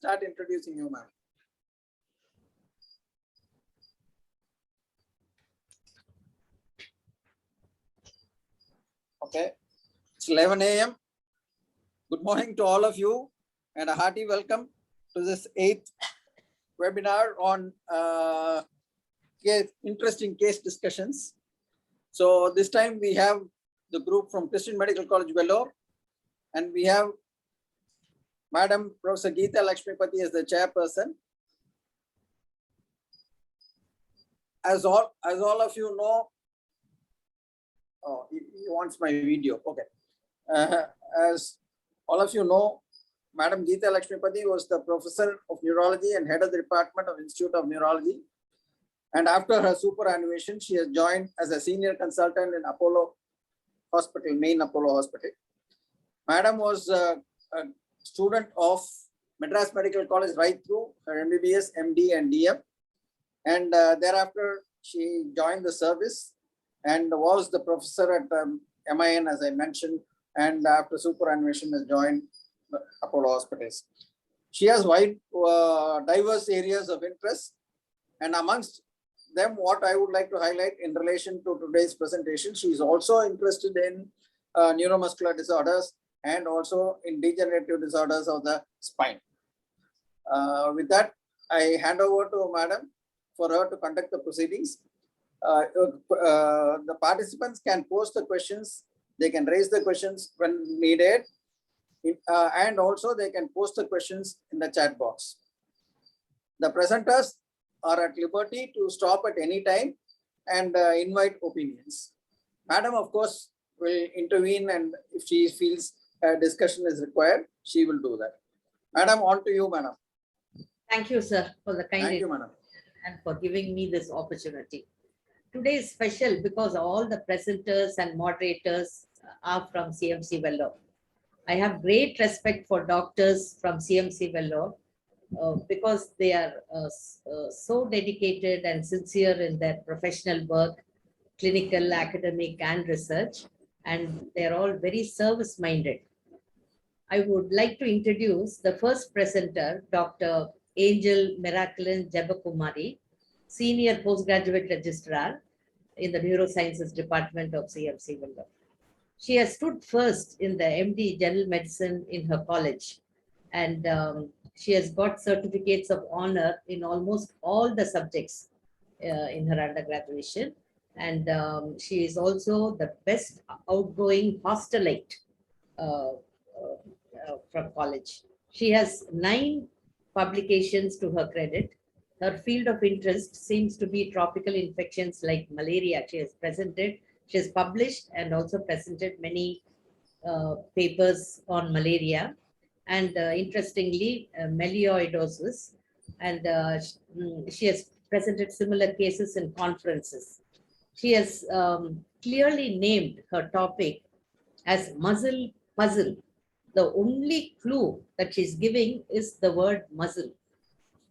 start introducing you, ma'am. Okay, it's 11 a.m. Good morning to all of you and a hearty welcome to this 8th webinar on interesting case discussions. So this time we have the group from Christian Medical College, Vellore, and we have Madam Professor Geeta Lakshmipathy as the chairperson. As all of you know, oh, he wants my video. Okay. As all of you know, Madam Geeta Lakshmipathy was the professor of neurology and head of the department of Institute of Neurology. And after her superannuation, she has joined as a senior consultant in Apollo Hospital, main Apollo Hospital. Madam was a student of Madras Medical College right through her MBBS, MD, and DM. And thereafter, she joined the service and was the professor at MIN, as I mentioned, and after superannuation has joined Apollo Hospitals. She has wide, diverse areas of interest, and amongst them, what I would like to highlight in relation to today's presentation, she is also interested in neuromuscular disorders and also in degenerative disorders of the spine. With that, I hand over to Madam for her to conduct the proceedings. The participants can post the questions. They can raise the questions when needed. And also they can post the questions in the chat box. The presenters are at liberty to stop at any time and invite opinions. Madam, of course, will intervene, and if she feels a discussion is required, she will do that. Madam, on to you, madam. Thank you, sir, for the kind Thank you, madam, and for giving me this opportunity. Today is special because all the presenters and moderators are from CMC Vellore. I have great respect for doctors from CMC Vellore because they are so dedicated and sincere in their professional work, clinical, academic, and research, and they're all very service-minded. I would like to introduce the first presenter, Dr. Angel Miraculin Jabakumari, Senior Postgraduate Registrar in the Neurosciences Department of CMC Vellore. She has stood first in the MD General Medicine in her college, and she has got certificates of honor in almost all the subjects in her undergraduation. And she is also the best outgoing hostelite from college. She has 9 publications to her credit. Her field of interest seems to be tropical infections like malaria. She has published and also presented many papers on malaria, and interestingly, melioidosis, and she has presented similar cases in conferences. She has clearly named her topic as muscle puzzle. The only clue that she's giving is the word muscle,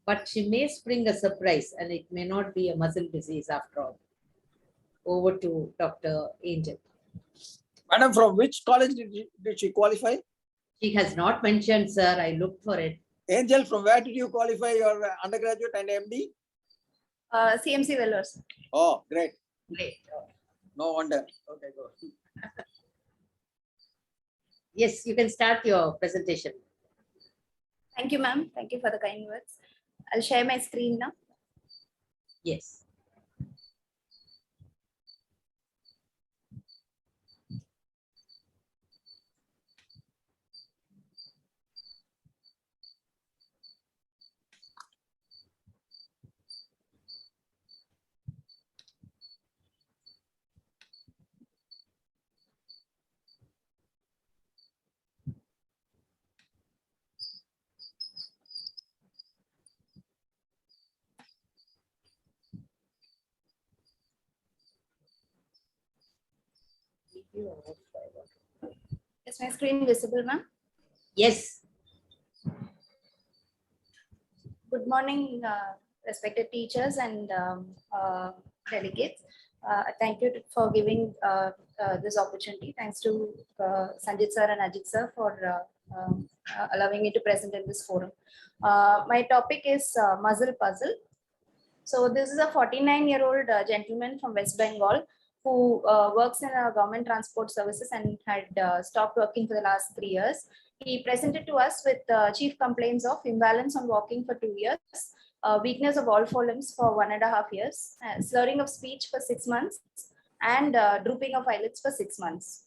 but she may spring a surprise and it may not be a muscle disease after all. Over to Dr. Angel. Madam, from which college did she qualify? She has not mentioned, sir. I looked for it. Angel, from where did you qualify your undergraduate and MD? CMC Vellore. Oh, great. Great. No wonder. Okay, go. Yes, you can start your presentation. Thank you, ma'am. Thank you for the kind words. I'll share my screen now. Yes. Is my screen visible, ma'am? Yes. Good morning, respected teachers and delegates. Thank you for giving this opportunity. Thanks to Sanjit sir and Ajit sir for allowing me to present in this forum. My topic is muzzle puzzle. So this is a 49-year-old gentleman from West Bengal who works in government transport services and had stopped working for the last 3 years. He presented to us with chief complaints of imbalance on walking for 2 years, weakness of all four limbs for 1.5 years, slurring of speech for 6 months, and drooping of eyelids for 6 months.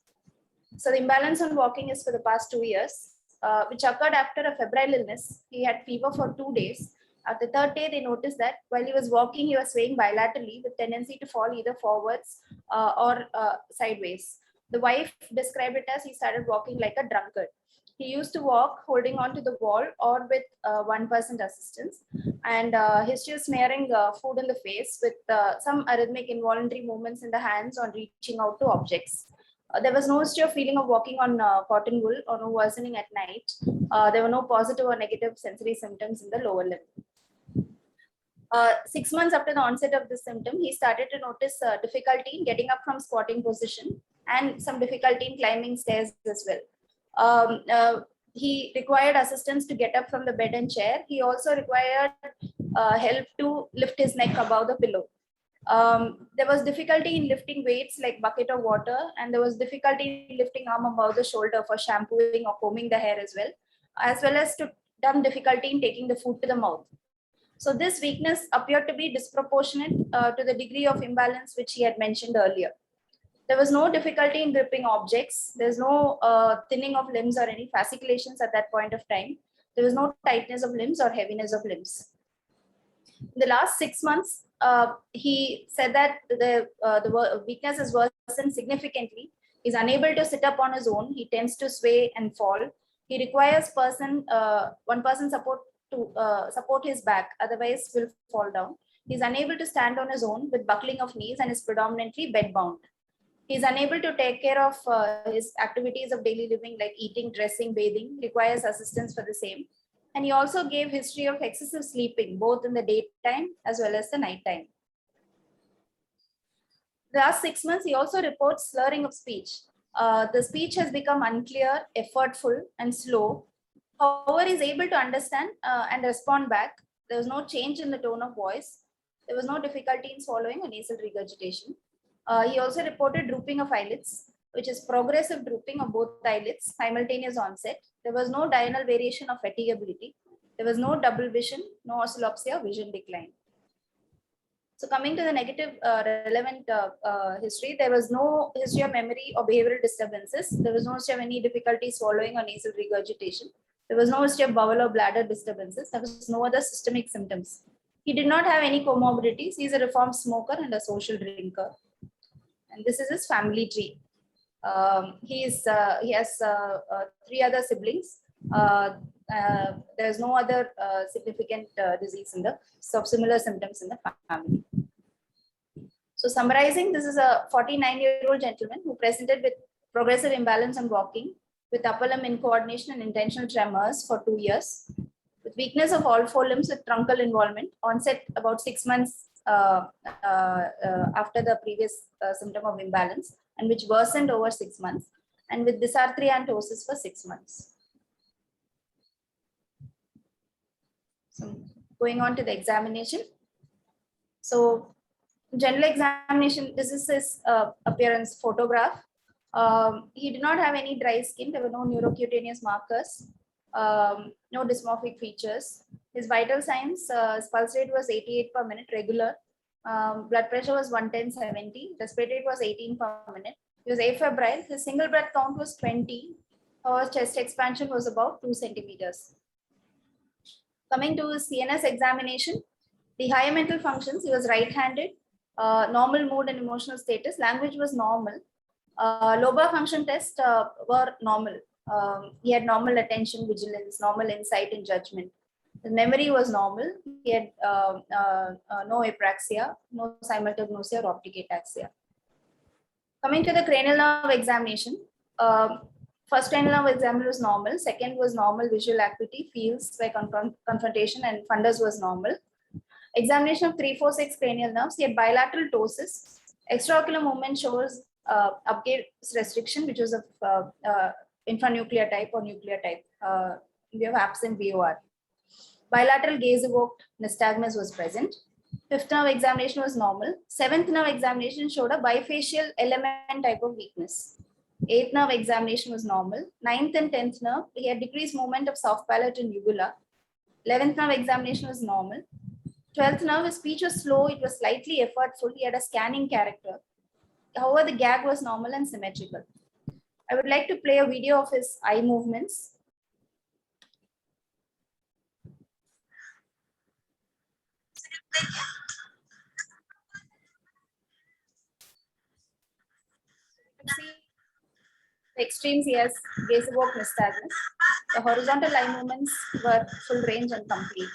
So the imbalance on walking is for the past 2 years, which occurred after a febrile illness. He had fever for 2 days. At the third day, they noticed that while he was walking, he was swaying bilaterally with tendency to fall either forwards or sideways. The wife described it as he started walking like a drunkard. He used to walk holding on to the wall or with one person assistance, and history of smearing food in the face with some arrhythmic involuntary movements in the hands on reaching out to objects. There was no history of feeling of walking on cotton wool or no worsening at night. There were no positive or negative sensory symptoms in the lower limb. 6 months after the onset of this symptom, he started to notice difficulty in getting up from squatting position and some difficulty in climbing stairs as well. He required assistance to get up from the bed and chair. He also required help to lift his neck above the pillow. There was difficulty in lifting weights like bucket of water, and there was difficulty in lifting arm above the shoulder for shampooing or combing the hair as well as to some difficulty in taking the food to the mouth. So this weakness appeared to be disproportionate to the degree of imbalance which he had mentioned earlier. There was no difficulty in gripping objects. There's no thinning of limbs or any fasciculations at that point of time. There was no tightness of limbs or heaviness of limbs. In the last 6 months, he said that the weakness has worsened significantly. He's unable to sit up on his own. He tends to sway and fall. He requires one person support to support his back, otherwise will fall down. He's unable to stand on his own with buckling of knees and is predominantly bedbound. He's unable to take care of his activities of daily living like eating, dressing, bathing, requires assistance for the same. And he also gave history of excessive sleeping, both in the daytime as well as the nighttime. The last 6 months, he also reports slurring of speech. The speech has become unclear, effortful, and slow. However, he is able to understand and respond back. There was no change in the tone of voice. There was no difficulty in swallowing or nasal regurgitation. He also reported drooping of eyelids, which is progressive drooping of both eyelids, simultaneous onset. There was no diurnal variation of fatigability. There was no double vision, no oscillopsia, vision decline. So coming to the negative relevant history, there was no history of memory or behavioral disturbances. There was no history of any difficulty swallowing or nasal regurgitation. There was no history of bowel or bladder disturbances. There was no other systemic symptoms. He did not have any comorbidities. He is a reformed smoker and a social drinker. And this is his family tree. He has 3 other siblings. There is no other significant disease in the similar symptoms in the family. So summarizing, this is a 49-year-old gentleman who presented with progressive imbalance on walking, with upper limb incoordination and intentional tremors for 2 years, with weakness of all 4 limbs with truncal involvement, onset about 6 months after the previous symptom of imbalance, and which worsened over 6 months, and with dysarthriantosis for 6 months. So going on to the examination. So general examination, this is his appearance photograph. He did not have any dry skin. There were no neurocutaneous markers, no dysmorphic features. His vital signs, his pulse rate was 88 per minute regular. Blood pressure was 110/70. Respiratory rate was 18 per minute. He was afebrile. His single breath count was 20. Our chest expansion was about 2 centimeters. Coming to his CNS examination, the higher mental functions, he was right-handed, normal mood and emotional status, language was normal. Lobar function tests were normal. He had normal attention, vigilance, normal insight and judgment. The memory was normal. He had no apraxia, no simultagnosia or optic ataxia. Coming to the cranial nerve examination, first cranial nerve examination was normal. Second was normal visual acuity, feels by confrontation, and fundus was normal. Examination of 3, 4, 6 cranial nerves. He had bilateral ptosis. Extraocular movement shows upgaze restriction, which was of infranuclear type or nuclear type. We have absent VOR. Bilateral gaze evoked nystagmus was present. Fifth nerve examination was normal. Seventh nerve examination showed a bifacial element type of weakness. Eighth nerve examination was normal. Ninth and 10th nerve, he had decreased movement of soft palate and uvula. 11th nerve examination was normal. 12th nerve, his speech was slow, it was slightly effortful, he had a scanning character. However, the gag was normal and symmetrical. I would like to play a video of his eye movements. See the extremes, he has gaze evoked nystagmus. The horizontal eye movements were full range and complete.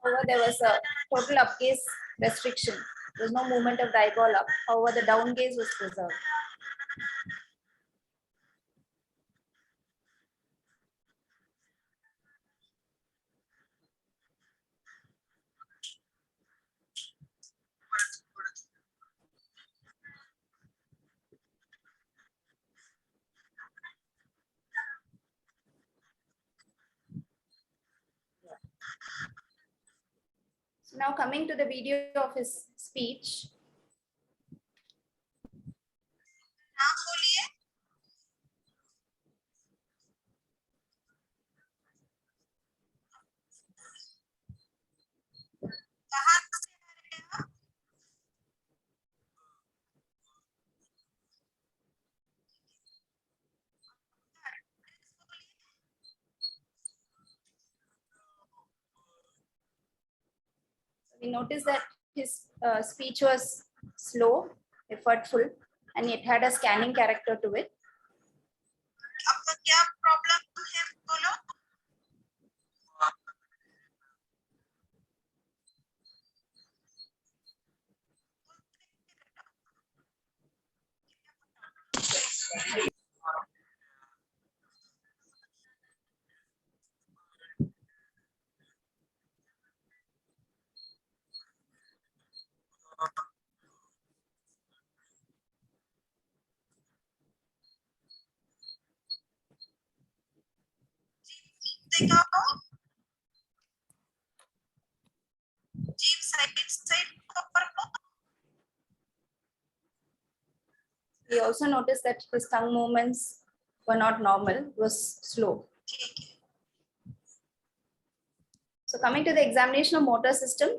However, there was a total up gaze restriction. There was no movement of the eyeball up. However, the down gaze was preserved. So now coming to the video of his speech. We noticed that his speech was slow, effortful, and it had a scanning character to it. आपका क्या problem है बोलो? दिखाओ jeep side ऊपर को. We also noticed that his tongue movements were not normal, it was slow. So coming to the examination of motor system,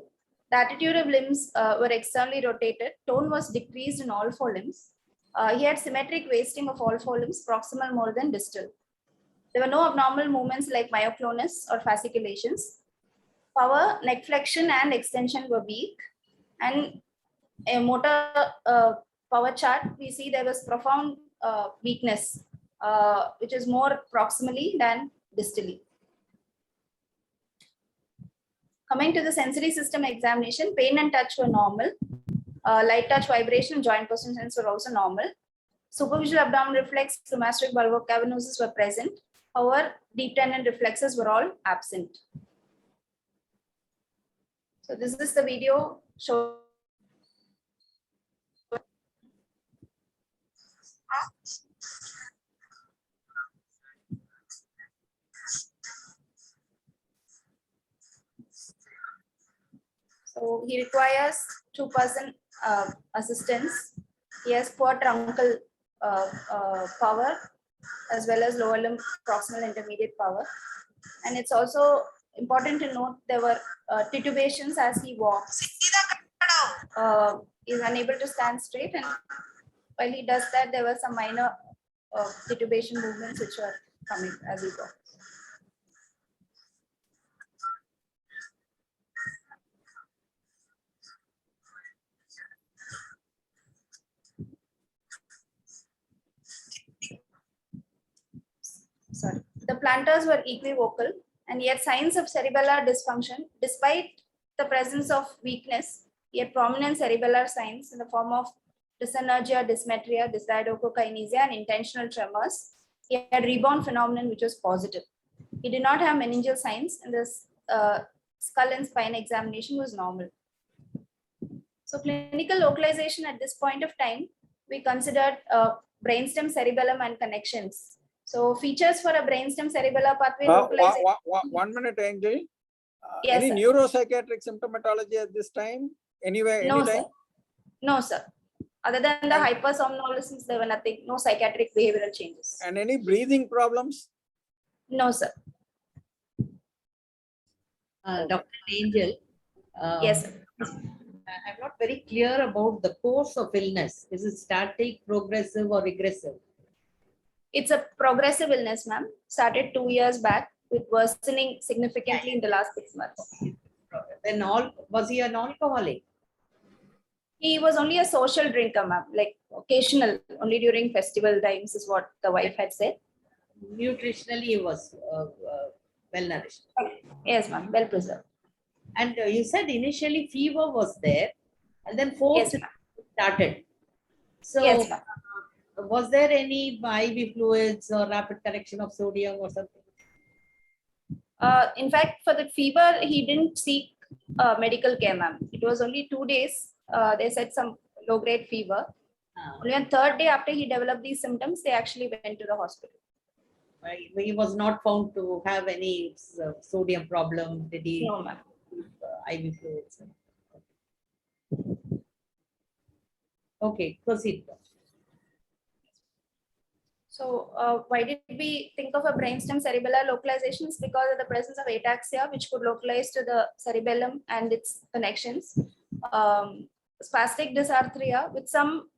the attitude of limbs were externally rotated. Tone was decreased in all four limbs. He had symmetric wasting of all four limbs, proximal more than distal. There were no abnormal movements like myoclonus or fasciculations. Power, neck flexion and extension were weak. And a motor power chart, we see there was profound weakness, which is more proximally than distally. Coming to the sensory system examination, pain and touch were normal. Light touch, vibration, joint positions were also normal. Superficial abdominal reflex, gastric bulbocavernosus were present. However, deep tendon reflexes were all absent. So this is the video show. So he requires 2% assistance. He has poor truncal power as well as lower limb proximal intermediate power. And it's also important to note there were titubations as he walks. सीधा खड़ा हो. He is unable to stand straight, and while he does that, there were some minor titubation movements which were coming as he walked. Sorry. The plantars were equivocal, and he had signs of cerebellar dysfunction. Despite the presence of weakness, he had prominent cerebellar signs in the form of dysenergia, dysmetria, dysdiadochokinesia, and intentional tremors. He had rebound phenomenon, which was positive. He did not have meningeal signs, and this skull and spine examination was normal. So clinical localization at this point of time, we considered brainstem, cerebellum, and connections. So features for a brainstem cerebellar pathway localization. 1 minute, Angel. Yes, Any sir. neuropsychiatric symptomatology at this time? Anywhere, No, anytime? sir. No, sir. Other than the hypersomnolences, there were nothing, no psychiatric behavioral changes. And any breathing problems? No, sir. Dr. Angel. Yes, sir. I'm not very clear about the course of illness. Is it static, progressive, or regressive? It's a progressive illness, ma'am. Started 2 years back with worsening significantly in the last 6 months. Then was he an alcoholic? He was only a social drinker, ma'am, like occasional, only during festival times is what the wife had said. Nutritionally, he was well nourished. Yes, ma'am, well preserved. And you said initially fever was there, and then forced Yes, ma'am. started. So, Yes, ma'am. was there any IV fluids or rapid correction of sodium or something? In fact, for the fever, he didn't seek medical care, ma'am. It was only 2 days. They said some low-grade fever. Only on 3rd day after he developed these symptoms, they actually went to the hospital. He was not found to have any sodium problem. Did he? No, ma'am. IV fluids. Okay, proceed. So why did we think of a brainstem cerebellar localization? Is because of the presence of ataxia, which could localize to the cerebellum and its connections. Spastic dysarthria with some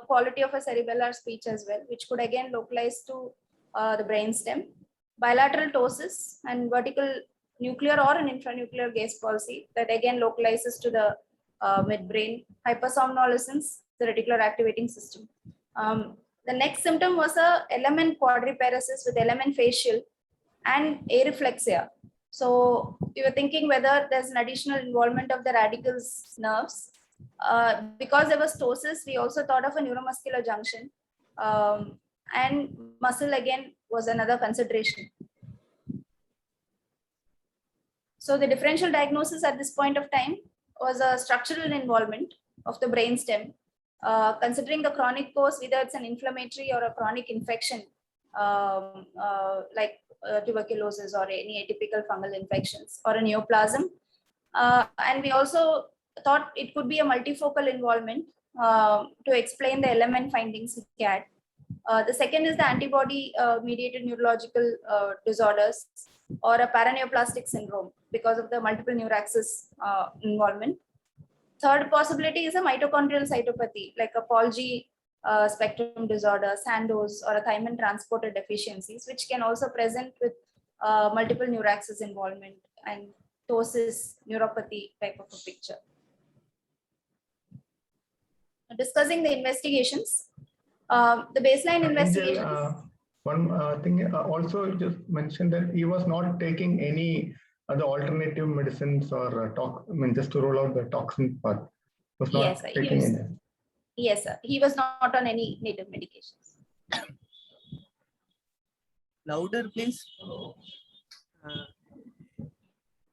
quality of a cerebellar speech as well, which could again localize to the brainstem. Bilateral ptosis and vertical nuclear or an intranuclear gaze palsy that again localizes to the midbrain. Hypersomnolescence, the reticular activating system. The next symptom was a LMN quadriparesis with LMN facial and areflexia. So we were thinking whether there's an additional involvement of the radicals nerves. Because there was ptosis, we also thought of a neuromuscular junction. And muscle again was another consideration. So the differential diagnosis at this point of time was a structural involvement of the brainstem. Considering the chronic course, whether it's an inflammatory or a chronic infection, like tuberculosis or any atypical fungal infections or a neoplasm. And we also thought it could be a multifocal involvement to explain the element findings we had. The second is the antibody mediated neurological disorders or a paraneoplastic syndrome because of the multiple neuraxis involvement. Third possibility is a mitochondrial cytopathy, like a Golgi spectrum disorder, Sandoz, or a thymine transporter deficiencies, which can also present with multiple neuraxis involvement and ptosis, neuropathy type of a picture. Discussing the investigations, the baseline investigation. One thing also just mentioned that he was not taking any other alternative medicines or just to roll out the toxin part. Was not Yes, sir. taking any. Yes, sir. He was not on any native medications. Louder, please.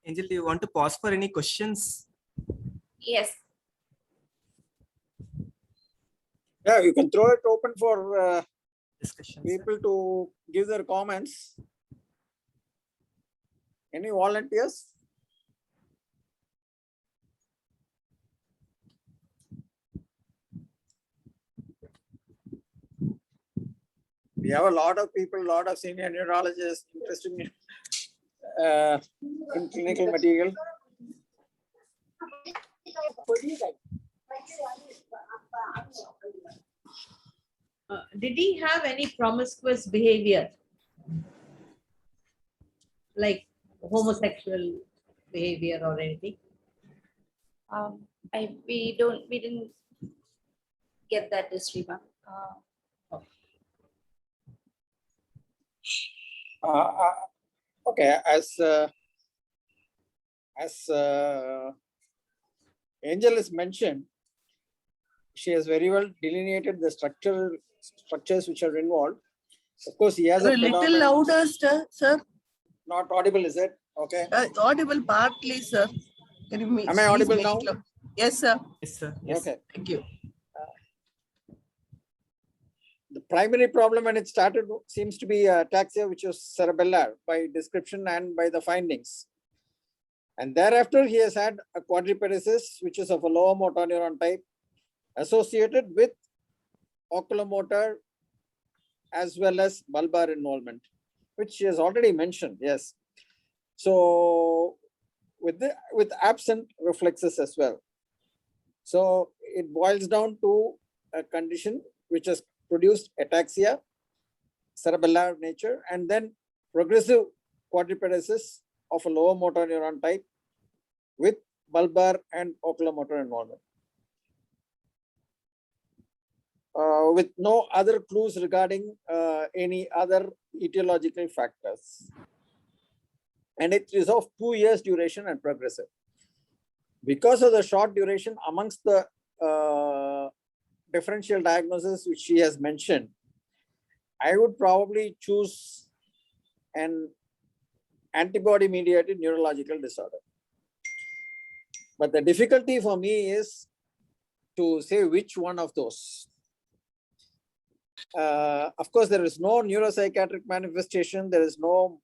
Angel, do you want to pause for any questions? Yes. Yeah, you can throw it open for Discussions. people to give their comments. Any volunteers? We have a lot of people, lot of senior neurologists interested in clinical material. Did he have any promiscuous behavior? Like homosexual behavior or anything? We didn't get that history, ma'am. Okay, as Angel is mentioned, she has very well delineated the structures which are involved. Of course, he has A a little predominant- louder, sir. Not audible, is it? Okay. Audible partly, sir. Can you Am I audible please make now? it loud? Yes, sir. Yes, sir. Yes. Okay. Thank you. The primary problem when it started seems to be ataxia, which was cerebellar by description and by the findings. And thereafter, he has had a quadriparesis, which is of a lower motor neuron type, associated with oculomotor as well as bulbar involvement, which he has already mentioned. Yes. So with absent reflexes as well. So it boils down to a condition which has produced ataxia, cerebellar nature, and then progressive quadriparesis of a lower motor neuron type with bulbar and oculomotor involvement. With no other clues regarding any other etiological factors. And it is of 2 years duration and progressive. Because of the short duration, amongst the differential diagnosis which she has mentioned, I would probably choose an antibody mediated neurological disorder. But the difficulty for me is to say which one of those. Of course, there is no neuropsychiatric manifestation. There is no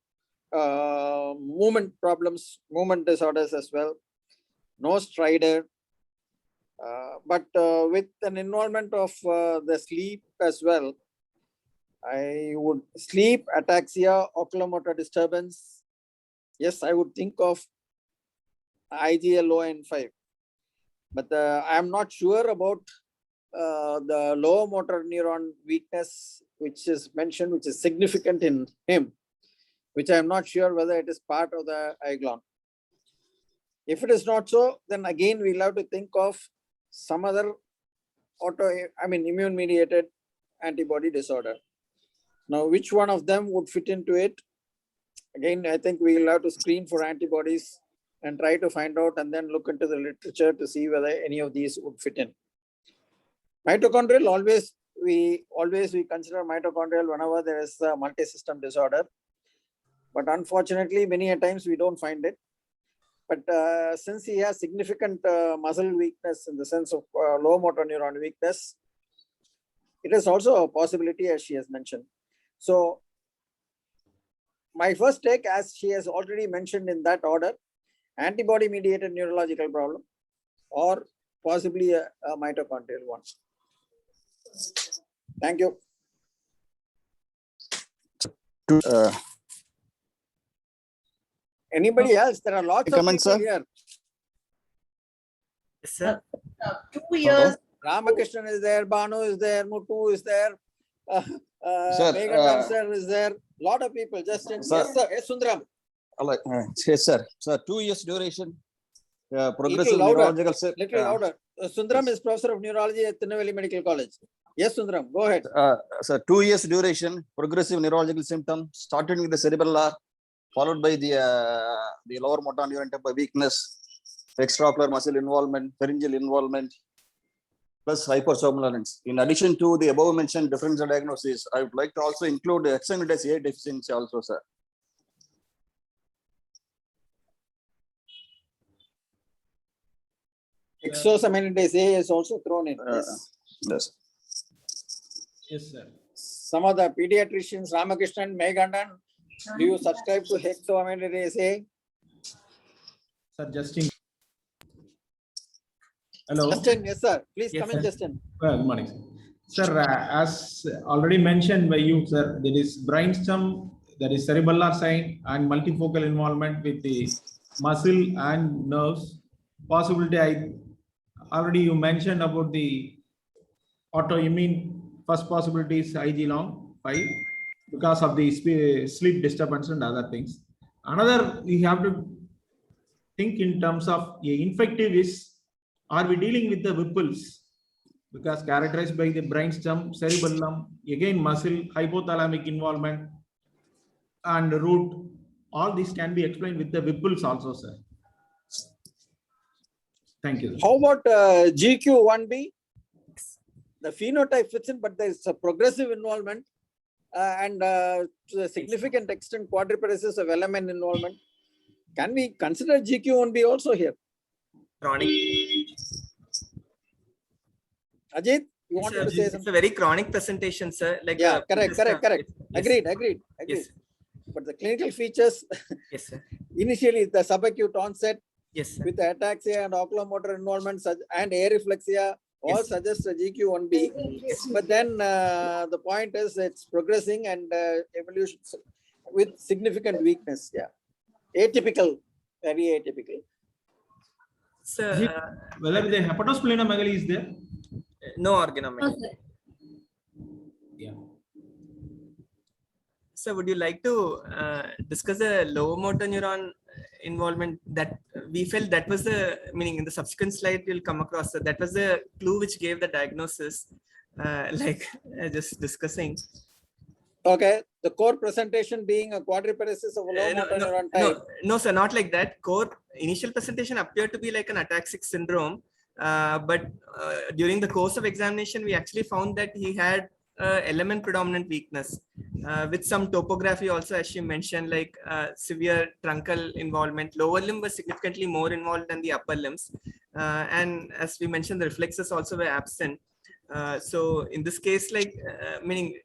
movement problems, movement disorders as well. No stridor. But with an involvement of the sleep as well, I would sleep, ataxia, oculomotor disturbance. Yes, I would think of IGL-ON5. But I am not sure about the lower motor neuron weakness, which is mentioned, which is significant in him, which I am not sure whether it is part of the IGLON. If it is not so, then again we'll have to think of some other immune mediated antibody disorder. Now, which one of them would fit into it? Again, I think we'll have to screen for antibodies and try to find out and then look into the literature to see whether any of these would fit in. Mitochondrial, we consider mitochondrial whenever there is a multi-system disorder. But unfortunately, many a times we don't find it. But since he has significant muscle weakness in the sense of low motor neuron weakness, it is also a possibility, as she has mentioned. So my first take, as she has already mentioned in that order, antibody mediated neurological problem or possibly a mitochondrial one. Thank you. Anybody else? There are lots of Comment, people sir? here. Yes, sir. 2 years. Ramakrishnan is there, Banu is there, Muttu is there, Sir, Meghanand sir is there. Lot of people. Just in, sir. yes, sir. Yes, Sundaram. Yes, sir. Sir, 2 years duration. Progressive louder, neurological. Little louder. Sundaram is professor of neurology at Tirunelveli Medical College. Yes, Sundaram, go ahead. Sir, 2 years duration, progressive neurological symptom, started with the cerebellar, followed by the lower motor neuron type of weakness, extraocular muscle involvement, pharyngeal involvement, plus hypersomnolence. In addition to the above mentioned differential diagnosis, I would like to also include hexaminidase A deficiency also, sir. Hexosaminidase A is also thrown in. Yes. Yes. Yes, sir. Some of the pediatricians, Ramakrishnan, Meghanand, do you subscribe to hexosaminidase A? Sir, Justin. Hello. Justin, yes, sir. Please Yes, come in, sir. Justin. Good morning, sir. Sir, as already mentioned by you, sir, there is brainstem, there is cerebellar sign and multifocal involvement with the muscle and nerves. Possibility, you mentioned about the autoimmune. First possibility is IG-long 5 because of the sleep disturbance and other things. Another, we have to think in terms of infective is, are we dealing with the Whipples? Because characterized by the brainstem, cerebellum, again muscle, hypothalamic involvement, and root. All this can be explained with the Whipples also, sir. Thank you. How about GQ1B? The phenotype fits in, but there is a progressive involvement and to a significant extent quadriparesis of LMN involvement. Can we consider GQ1B also here? Chronic. Ajit, you wanted to say It's something? a very chronic presentation, sir. Like Yeah, correct. Yes. Agreed. Yes. But the clinical features, Yes, sir. initially the subacute onset Yes, sir. with ataxia and oculomotor involvement and areflexia all Yes. suggest a GQ1B. But then the point is it's progressing and evolution with significant weakness. Yeah, atypical, very atypical. Sir, Whether the hepatosplenomegaly is there? no organomegaly. No, sir. Yeah. So would you like to discuss the lower motor neuron involvement that we felt that was the meaning in the subsequent slide you'll come across that was the clue which gave the diagnosis just discussing. Okay, the core presentation being a quadriparesis of a low motor neuron type. No, sir, not like that. Core initial presentation appeared to be like an ataxic syndrome, but during the course of examination, we actually found that he had element predominant weakness with some topography also, as you mentioned, like severe truncal involvement. Lower limb was significantly more involved than the upper limbs, and as we mentioned, the reflexes also were absent. So in this case, like meaning.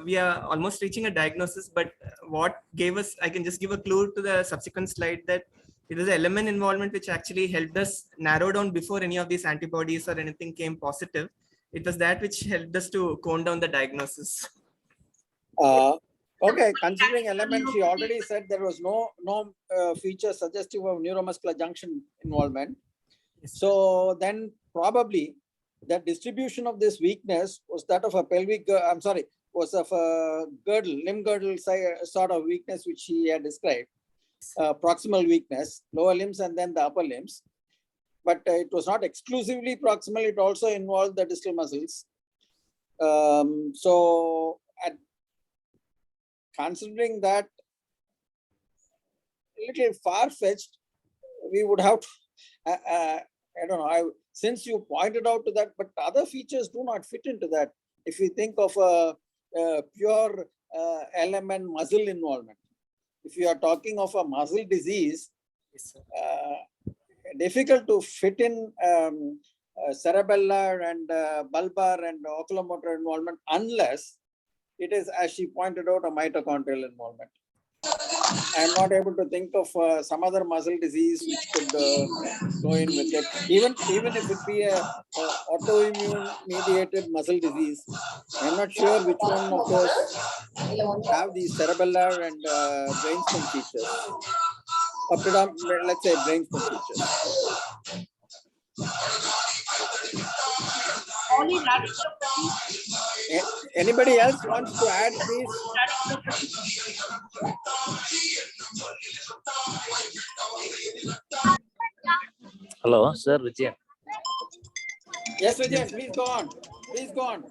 We are almost reaching a diagnosis, but what gave us, I can just give a clue to the subsequent slide that it was an element involvement which actually helped us narrow down before any of these antibodies or anything came positive. It was that which helped us to cone down the diagnosis. Okay, considering element, she already said there was no feature suggestive of neuromuscular junction involvement. So then probably the distribution of this weakness was that of a pelvic, was of a girdle, limb girdle sort of weakness, which he had described, proximal weakness, lower limbs and then the upper limbs. But it was not exclusively proximal, it also involved the distal muscles. So considering that a little far-fetched, we would have to, I don't know, since you pointed out to that, but other features do not fit into that. If we think of a pure element muscle involvement, if you are talking of a muscle disease, difficult to fit in cerebellar and bulbar and oculomotor involvement unless it is, as she pointed out, a mitochondrial involvement. I am not able to think of some other muscle disease which could go in with it. Even if it be a autoimmune mediated muscle disease, I am not sure which one of those have these cerebellar and brainstem features. Or let's say brainstem features. Anybody else wants to add, please? Hello, sir, Vijay. Yes, Vijay, please go on. Please go on.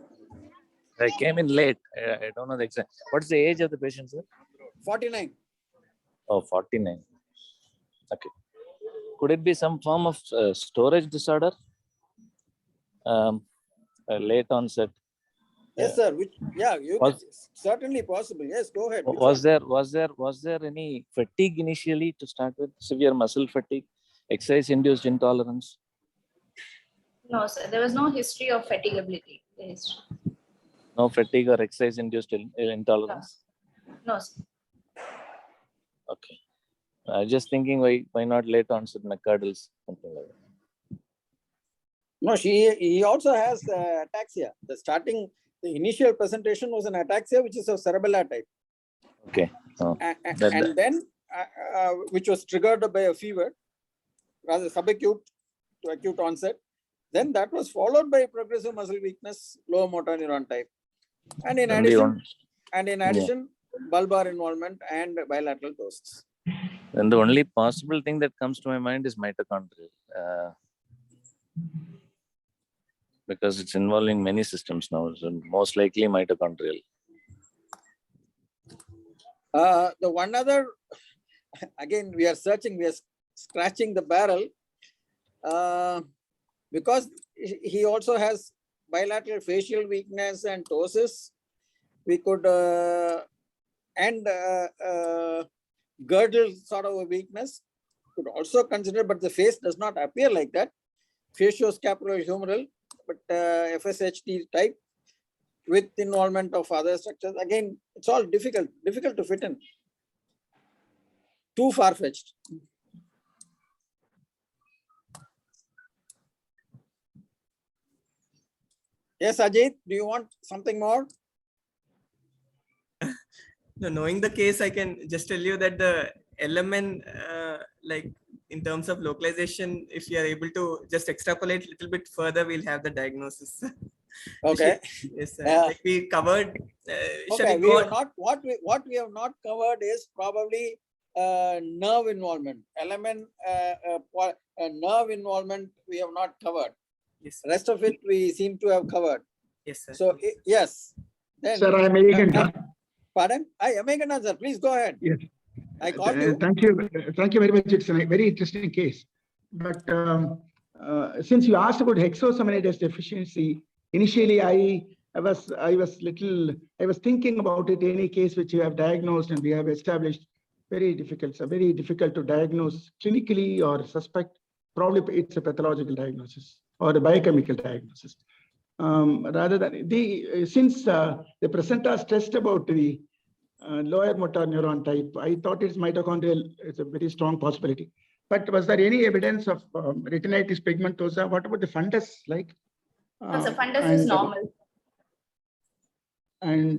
I came in late. I don't know the exact. What's the age of the patient, sir? 49. Oh, 49. Okay. Could it be some form of storage disorder? Late onset. Yes, sir. Certainly possible. Yes, go ahead. Was there any fatigue initially to start with? Severe muscle fatigue, exercise-induced intolerance? No, sir. There was no history of fatigability. No fatigue or exercise-induced intolerance? No, sir. Okay. I was just thinking why not late onset McArdle's, something like that. No, he also has ataxia. The initial presentation was an ataxia, which is of cerebellar type. Okay. Oh, and then, which was triggered by a fever, rather subacute to acute onset. Then that was followed by progressive muscle weakness, lower motor neuron type. And in addition, bulbar involvement and bilateral ptosis. And the only possible thing that comes to my mind is mitochondrial. Because it's involving many systems now, so most likely mitochondrial. The one other, again, we are scratching the barrel because he also has bilateral facial weakness and ptosis. We could, girdle sort of a weakness, could also consider, but the face does not appear like that. Facioscapulohumeral, but FSHD type with involvement of other structures. Again, it's all difficult to fit in. Too far-fetched. Yes, Ajit, do you want something more? No, knowing the case, I can just tell you that the LMN, like in terms of localization, if you are able to just extrapolate a little bit further, we'll have the diagnosis. Okay. Yes, sir. Yeah. Like we covered. Shall Okay, we go on? what we have not covered is probably nerve involvement. Element nerve involvement we have not covered. Yes, sir. Rest of it we seem to have covered. Yes, sir. So yes. Then, Sir, I am Meghana. pardon? Meghana, sir, please go ahead. Yes. I called you. Thank you. Thank you very much. It's a very interesting case. But since you asked about hexosaminidase deficiency, initially I was thinking about it. Any case which you have diagnosed and we have established, very difficult. So very difficult to diagnose clinically or suspect. Probably it's a pathological diagnosis or a biochemical diagnosis. Rather than since the presenter stressed about the lower motor neuron type, I thought it's mitochondrial. It's a very strong possibility. But was there any evidence of retinitis pigmentosa? What about the fundus like? So fundus is normal. And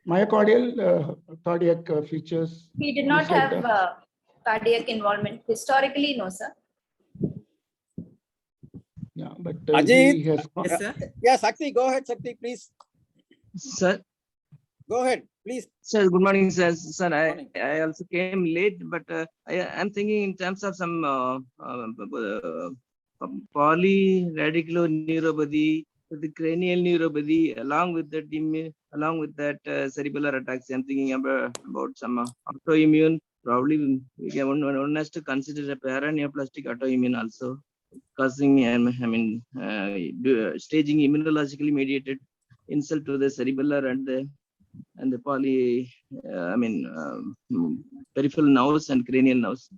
myocardial cardiac features. He did not beside have that? cardiac involvement. Historically, no, sir. Yeah, but Ajit? he has. Yes, sir. Yeah, Sakti, go ahead, Sakti, please. Sir, Go ahead, please. sir, good morning, sir. Sir, Morning. I also came late, but I'm thinking in terms of some polyradiculoneuropathy, the cranial neuropathy, along with that, cerebellar attacks. I'm thinking about some autoimmune. Probably one has to consider a paraneoplastic autoimmune also, causing staging immunologically mediated insult to the cerebellar and the peripheral nerves and cranial nerves.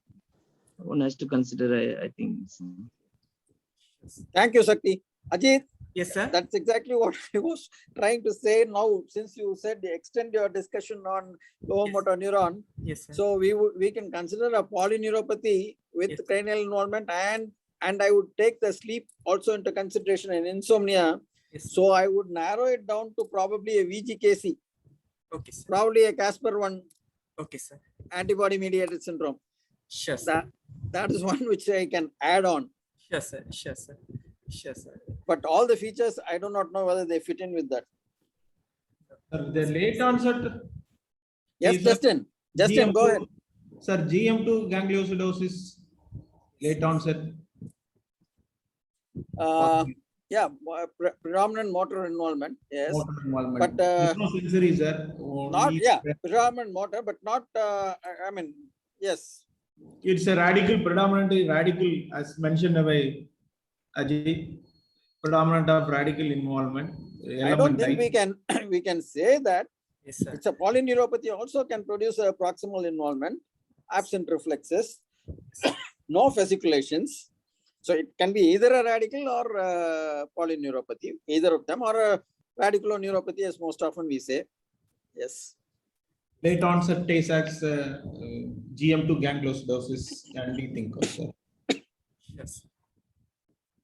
One has to consider, I think. Thank you, Sakti. Ajit, Yes, sir. that's exactly what I was trying to say now, since you said extend your discussion on lower Yes. motor neuron. Yes, sir. So we can consider a polyneuropathy with Yes. cranial involvement, and I would take the sleep also into consideration and insomnia. Yes. So I would narrow it down to probably a VGKC, Okay, sir. probably a Casper-1 Okay, sir. antibody mediated syndrome. Sure, sir. That is one which I can add on. Sure, sir. Sure, sir. Sure, sir. But all the features, I do not know whether they fit in with that. Sir, the late onset. Yes, is a Justin, go GM2 ahead. Sir, GM2 gangliosidosis, late onset. Yeah, predominant motor involvement, yes. Motor involvement. But, No sensory, sir. Not, Only- yeah, predominant motor, but not, yes. It's a radical, predominantly radical, as mentioned by Ajay, predominant of radical involvement. I don't think we can, we can say that. Yes, sir. It's a polyneuropathy also can produce a proximal involvement, absent reflexes, no fasciculations. So it can be either a radical or polyneuropathy, either of them, or a radiculoneuropathy, as most often we say. Yes. Late onset Tay-Sachs GM2 gangliosidosis can be think of, sir. Yes.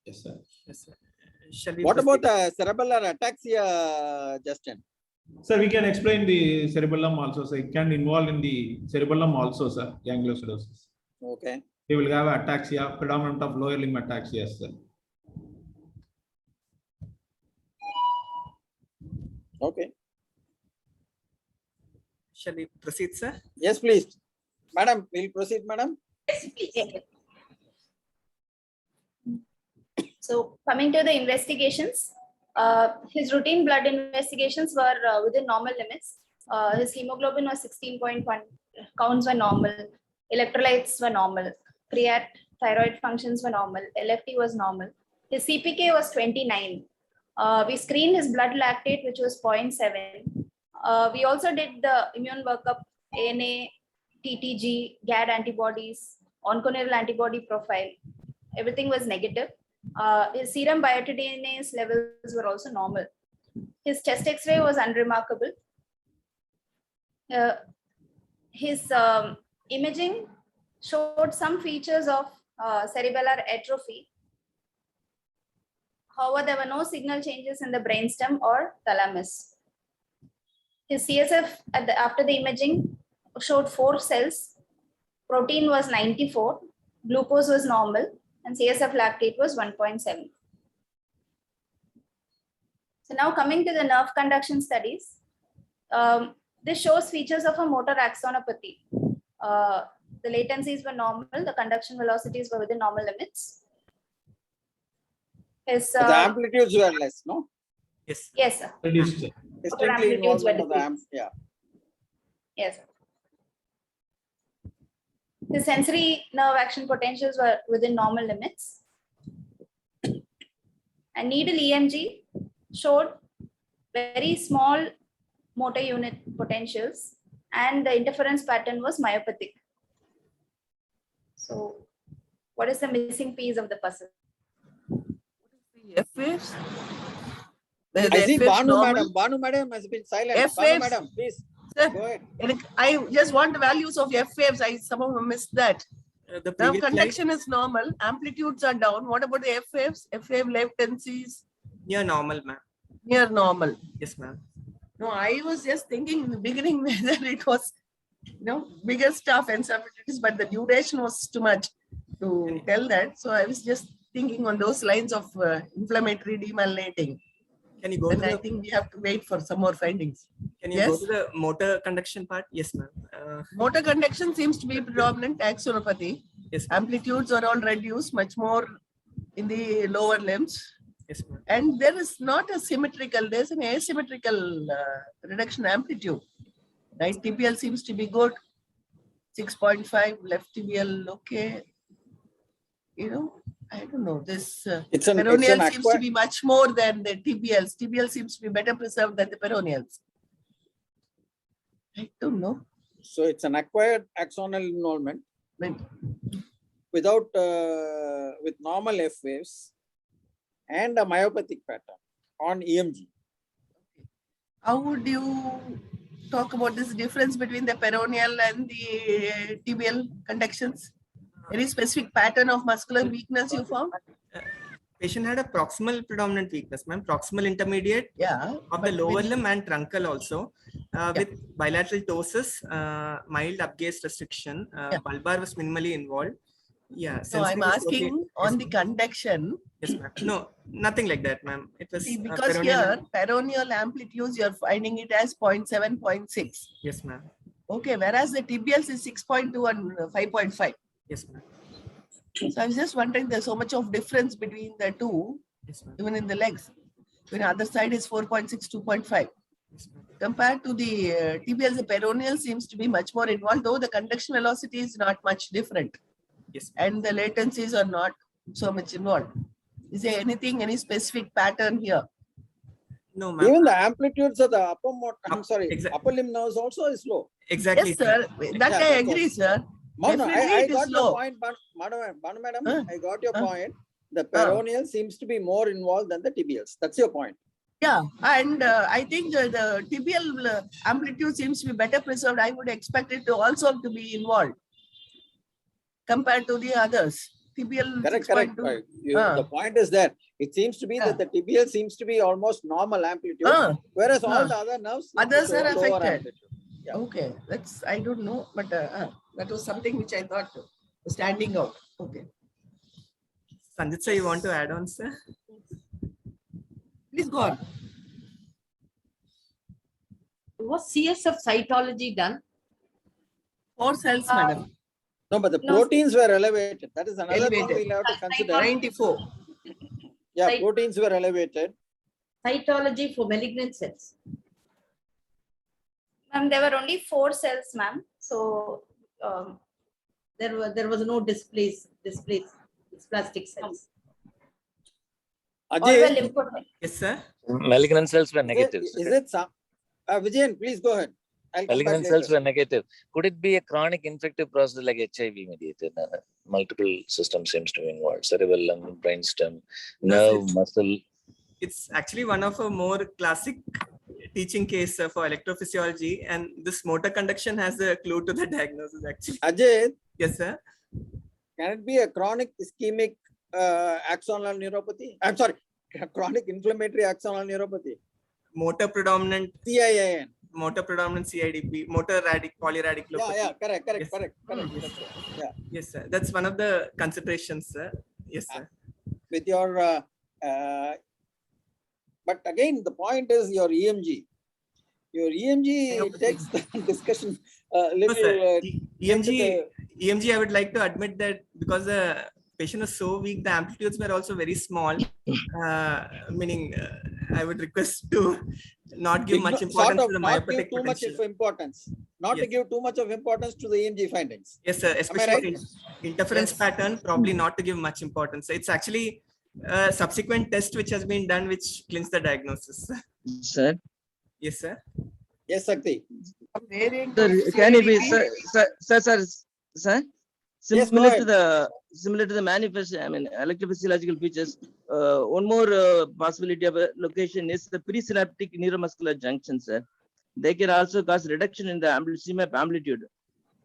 Yes, sir. Yes, sir. Shall we What proceed? about cerebellar ataxia, Justin? Sir, we can explain the cerebellum also. So it can involve in the cerebellum also, sir, gangliosidosis. Okay. They will have ataxia, predominant of lower limb ataxia, sir. Okay. Shall we proceed, sir? Yes, please. Madam, we'll proceed, madam. Yes, please. So coming to the investigations, his routine blood investigations were within normal limits. His hemoglobin was 16.1, counts were normal, electrolytes were normal, creat thyroid functions were normal, LFT was normal. His CPK was 29. We screened his blood lactate, which was 0.7. We also did the immune workup, ANA, TTG, GAD antibodies, onconeural antibody profile. Everything was negative. His serum biotinase levels were also normal. His chest X-ray was unremarkable. His imaging showed some features of cerebellar atrophy. However, there were no signal changes in the brainstem or thalamus. His CSF after the imaging showed 4 cells. Protein was 94, glucose was normal, and CSF lactate was 1.7. So now coming to the nerve conduction studies, this shows features of a motor axonopathy. The latencies were normal, the conduction velocities were within normal limits. His, The amplitudes were less, no? Yes. yes, sir. Reduced. Distinctly amplitudes were involvement of the decreased. yeah. Yes, sir. The sensory nerve action potentials were within normal limits. And needle EMG showed very small motor unit potentials, and the interference pattern was myopathic. So what is the missing piece of the puzzle? F waves. I see Banu madam has been silent. F Banu waves. madam, please Sir, go ahead. I just want the values of F waves. I somehow missed that. The Now previous slide, conduction is normal, amplitudes are down. What about the F waves? F wave latencies yeah, normal, ma'am. near normal. Yes, ma'am. No, I was just thinking in the beginning whether it was, bigger stuff and stuff, but the duration was too much to tell that. So I was just thinking on those lines of inflammatory demyelinating. Can you go And to I the, think we have to wait for some more findings. can you go Yes. to the motor conduction part? Yes, ma'am. Motor conduction seems to be predominant axonopathy. Yes, ma'am. Amplitudes are all reduced, much more in the lower limbs. Yes, ma'am. And there is not a symmetrical, there's an asymmetrical reduction amplitude. Right, tibial seems to be good. 6.5, left tibial, okay. I don't know, this It's an peroneal seems to acquired, be much more than the tibials. Tibial seems to be better preserved than the peroneals. I don't know. so it's an acquired axonal involvement But without with normal F waves and a myopathic pattern on EMG. how would you talk about this difference between the peroneal and the tibial conductions? Any specific pattern of muscular weakness you found? Patient had a proximal predominant weakness, ma'am. Proximal intermediate Yeah. of the but lower with- limb and truncal also, with bilateral ptosis, mild upgaze restriction. Bulbar was minimally involved. Yeah. So I'm sensory dystrophy- asking on the conduction. Yes, ma'am. No, nothing like that, ma'am. It was See, because peroneal- here peroneal amplitudes, you're finding it as 0.7, 0.6. Yes, ma'am. Okay, whereas the tibials is 6.2 and 5.5. Yes, ma'am. So I was just wondering, there's so much of difference between the two, Yes, ma'am. even in the legs. When the other side is 4.6, 2.5. Yes, ma'am. Compared to the tibials, the peroneal seems to be much more involved, though the conduction velocity is not much different. Yes. And the latencies are not so much involved. Is there anything, any specific pattern here? No, ma'am. Even the amplitudes of the upper Exact- upper limb nerves also is low. Exactly. Yes, sir. That I agree, sir. No, Definitely I it is got your low. point, Banu madam. Huh? I got your Huh? point. The peroneal seems to be more involved than the tibials. That's your point. Yeah, and I think the tibial amplitude seems to be better preserved. I would expect it to also to be involved compared to the others. Tibial Correct. 6.2. Right. The point is that it seems to be that the tibial seems to be almost normal amplitude, whereas all the other nerves seem to Others show are lower affected. amplitude. Yeah. Okay, that's, I don't know, but that was something which I thought was standing out. Okay, Sanjit sir, you want to add on, sir? please go on. Was CSF cytology done? 4 cells, madam. No, but the No. proteins were elevated. That is another thing Elevated. we'll have to consider. 94. Yeah, Right. proteins were elevated. Cytology for malignant cells. Ma'am, there were only 4 cells, ma'am. So There was no dysplastic cells. all were Ajay, lymphocytes. Yes, sir. Malignant cells were negative. is it some? Vijayan, please go ahead. I'll come back Malignant later. cells were negative. Could it be a chronic infective process like HIV mediated? Multiple systems seems to be involved: cerebellum, brainstem, nerve, muscle. It's actually one of a more classic teaching case for electrophysiology, and this motor conduction has a clue to the diagnosis actually. Ajay, Yes, sir. can it be a chronic ischemic axonal neuropathy? I'm sorry, chronic inflammatory axonal neuropathy. Motor predominant, CIIN. motor predominant CIDP, motor polyradiculopathy. Yeah, correct. Yes. That's right. Yeah. Yes, sir. That's one of the considerations, sir. Yes, sir. With your, but again, the point is your EMG. Your EMG takes the discussion a No, little. sir. into EMG, I would like to admit that because the patient was so weak, the amplitudes were also very small. Meaning, I would request to not give much importance to the not give myopathetic too much potential. of importance. Not to Yes. give too much of importance to the EMG findings. Yes, sir. Especially right? interference Yes. pattern, probably not to give much importance. It's actually a subsequent test which has been done, which clinches the diagnosis. Sir, Yes, sir. Yes, Sakti. Variant sir, of can it be, CIDP? sir? Yes, go Similar ahead. to the manifest, I mean, electrophysiological features. One more possibility of a location is the presynaptic neuromuscular junction, sir. They can also cause reduction in the CMAP amplitude.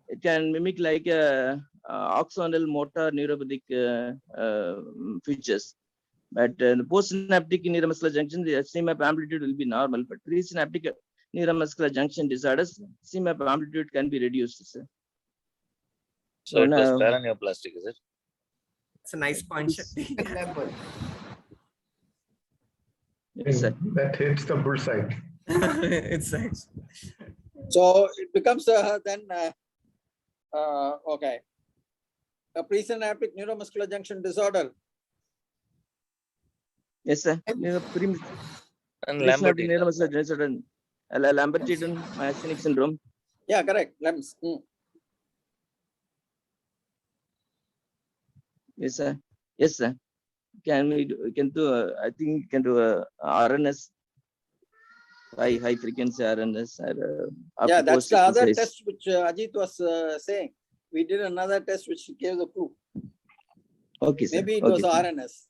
It can mimic like a axonal motor neuropathic features. But the postsynaptic neuromuscular junction, the CMAP amplitude will be normal. But presynaptic neuromuscular junction disorders, CMAP amplitude can be reduced, sir. So it was now- paraneoplastic, is it? It's a nice point, Shakti. Yes, sir. That hits the bullseye. It's nice. So it becomes then okay. A presynaptic neuromuscular junction disorder. Yes, sir. And Presynaptic Lambert-Eaton. neuromuscular disorder, Lambert-Eaton myasthenic syndrome. Yeah, correct. LEMS. Yes, sir. Yes, sir. Can do? I think we can do a RNS, high frequency RNS. Yeah, that's the other test which Ajit was saying. We did another test which gave the clue. Okay, sir. Maybe it Okay, was sir. RNS.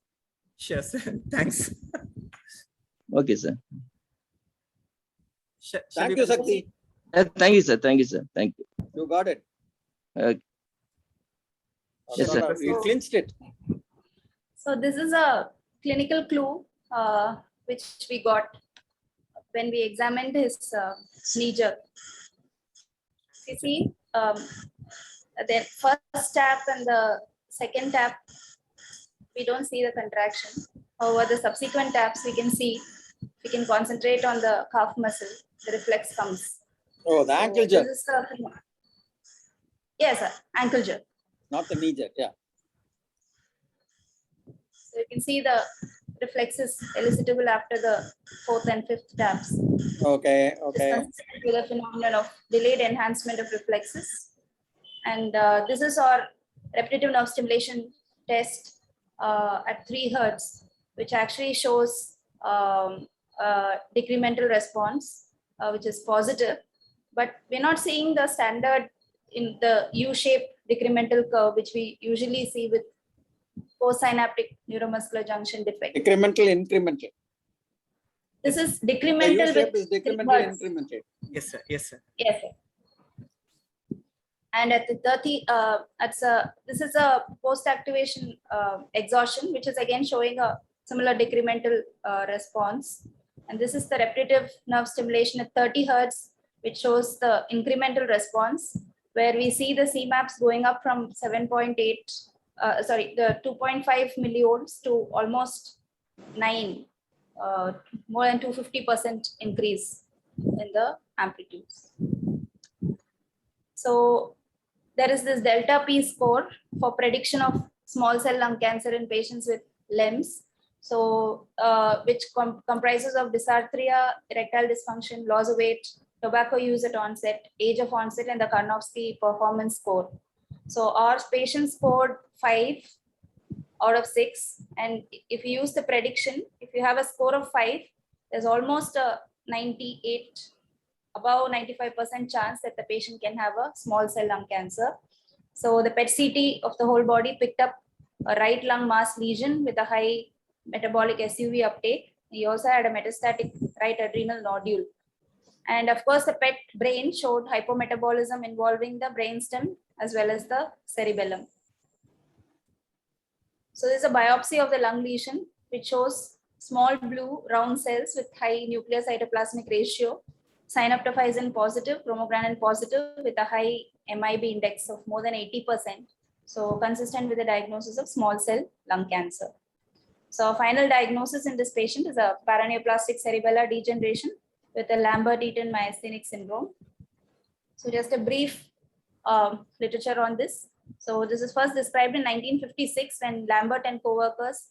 Sure, sir. Thanks. Okay, sir. Thank you, Sakti. Thank you, sir. Thank you, sir. Thank you. You got it. Yes, sir. You clinched it. So this is a clinical clue which we got when we examined his knee jerk. You see, the first tap and the second tap, we don't see the contraction. However, the subsequent taps we can see, we can concentrate on the calf muscle, the reflex comes. Oh, the ankle So jerk, this is yes, sir, ankle jerk. not the knee jerk. Yeah. So you can see the reflexes elicitable after the fourth and fifth taps. Okay. This is consistent with the phenomenon of delayed enhancement of reflexes. And this is our repetitive nerve stimulation test at 3 Hertz, which actually shows decremental response, which is positive. But we're not seeing the standard in the U-shaped decremental curve, which we usually see with postsynaptic neuromuscular junction defect. Decremental, incremental. This is The decremental U-shape with is decremental, 3 Hertz. incremental. Yes, sir. Yes, sir. Yes, sir. And at the 30, this is a post-activation exhaustion, which is again showing a similar decremental response. And this is the repetitive nerve stimulation at 30 Hertz, which shows the incremental response, where we see the CMAPs going up from 7.8, the 2.5 millivolts to almost 9, more than 250% increase in the amplitudes. So there is this delta P score for prediction of small cell lung cancer in patients with LEMS. So which comprises of dysarthria, erectile dysfunction, loss of weight, tobacco use at onset, age of onset, and the Karnofsky performance score. So our patient scored 5 out of 6. And if you use the prediction, if you have a score of 5, there's almost a 98 above 95% chance that the patient can have a small cell lung cancer. So the PET CT of the whole body picked up a right lung mass lesion with a high metabolic SUV uptake. He also had a metastatic right adrenal nodule. And of course, the PET brain showed hypometabolism involving the brainstem as well as the cerebellum. So there's a biopsy of the lung lesion, which shows small blue round cells with high nuclear cytoplasmic ratio, synaptophysin positive, chromogranin positive with a high MIB index of more than 80%. So consistent with the diagnosis of small cell lung cancer. So final diagnosis in this patient is a paraneoplastic cerebellar degeneration with a Lambert-Eaton myasthenic syndrome. So just a brief literature on this. So this is first described in 1956 when Lambert and co-workers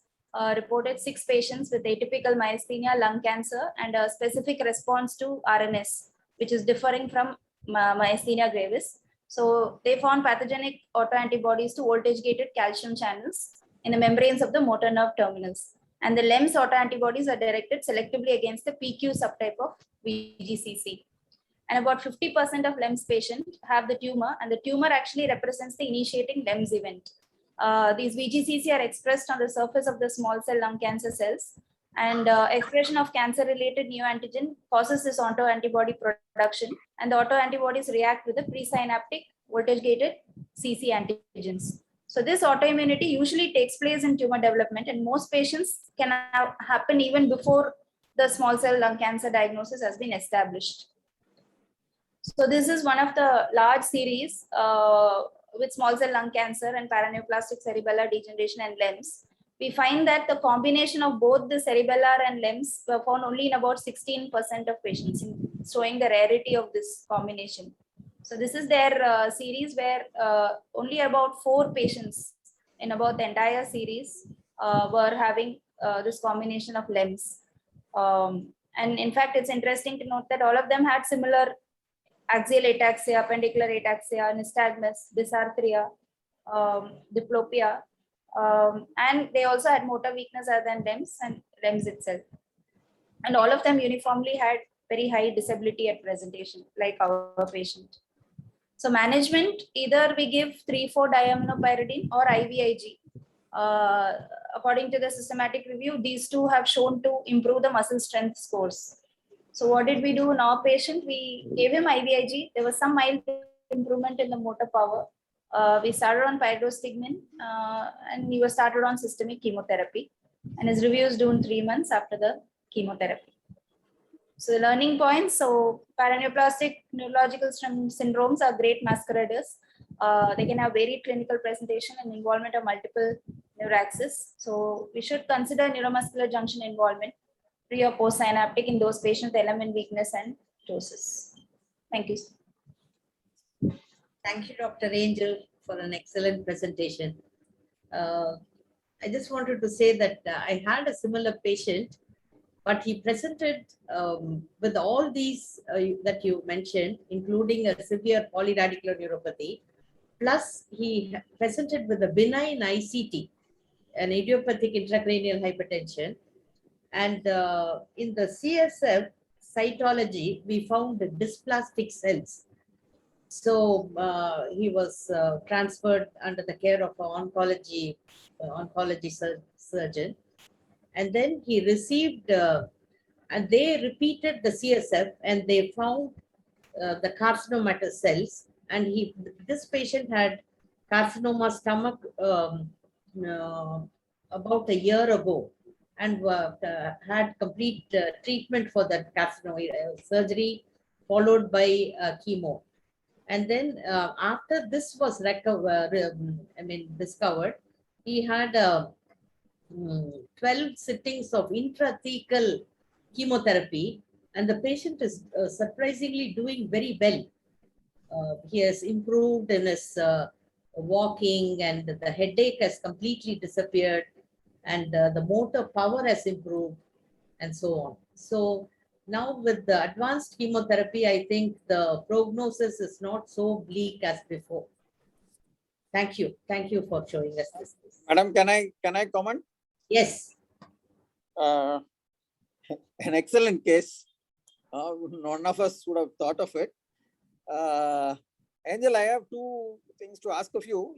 reported 6 patients with atypical myasthenia lung cancer and a specific response to RNS, which is differing from myasthenia gravis. So they found pathogenic autoantibodies to voltage-gated calcium channels in the membranes of the motor nerve terminals. And the LEMS autoantibodies are directed selectively against the PQ subtype of VGCC. And about 50% of LEMS patients have the tumor, and the tumor actually represents the initiating LEMS event. These VGCC are expressed on the surface of the small cell lung cancer cells, and expression of cancer-related neoantigen causes this autoantibody production, and the autoantibodies react with the presynaptic voltage-gated CC antigens. So this autoimmunity usually takes place in tumor development, and most patients can happen even before the small cell lung cancer diagnosis has been established. So this is one of the large series with small cell lung cancer and paraneoplastic cerebellar degeneration and LEMS. We find that the combination of both the cerebellar and LEMS were found only in about 16% of patients, showing the rarity of this combination. So this is their series where only about 4 patients in about the entire series were having this combination of LEMS. And in fact, it's interesting to note that all of them had similar axial ataxia, appendicular ataxia, nystagmus, dysarthria, diplopia, and they also had motor weakness other than LEMS and LEMS itself. And all of them uniformly had very high disability at presentation, like our patient. So management, either we give 3,4-diaminopyridine or IVIG. According to the systematic review, these two have shown to improve the muscle strength scores. So what did we do in our patient? We gave him IVIG. There was some mild improvement in the motor power. We started on pyridostigmine and he was started on systemic chemotherapy. And his review is due in 3 months after the chemotherapy. So the learning points, so paraneoplastic neurological syndromes are great masqueraders. They can have varied clinical presentation and involvement of multiple neuraxis. So we should consider neuromuscular junction involvement pre or post synaptic in those patients with element weakness and ptosis. Thank you. Thank you, Dr. Angel, for an excellent presentation. I just wanted to say that I had a similar patient, but he presented with all these that you mentioned, including a severe polyradicular neuropathy, plus he presented with a benign ICT, an idiopathic intracranial hypertension. And in the CSF cytology, we found the dysplastic cells. So he was transferred under the care of an oncology surgeon. And then he received, and they repeated the CSF and they found the carcinomatous cells. And this patient had carcinoma stomach about a year ago, and had complete treatment for that carcinoma, surgery followed by chemo. And then after this was discovered, he had 12 sittings of intrathecal chemotherapy, and the patient is surprisingly doing very well. He has improved in his walking, and the headache has completely disappeared, and the motor power has improved, and so on. So now with the advanced chemotherapy, I think the prognosis is not so bleak as before. Thank you. Thank you for showing us this. Madam, can I comment? Yes. An excellent case. None of us would have thought of it. Angel, I have two things to ask of you.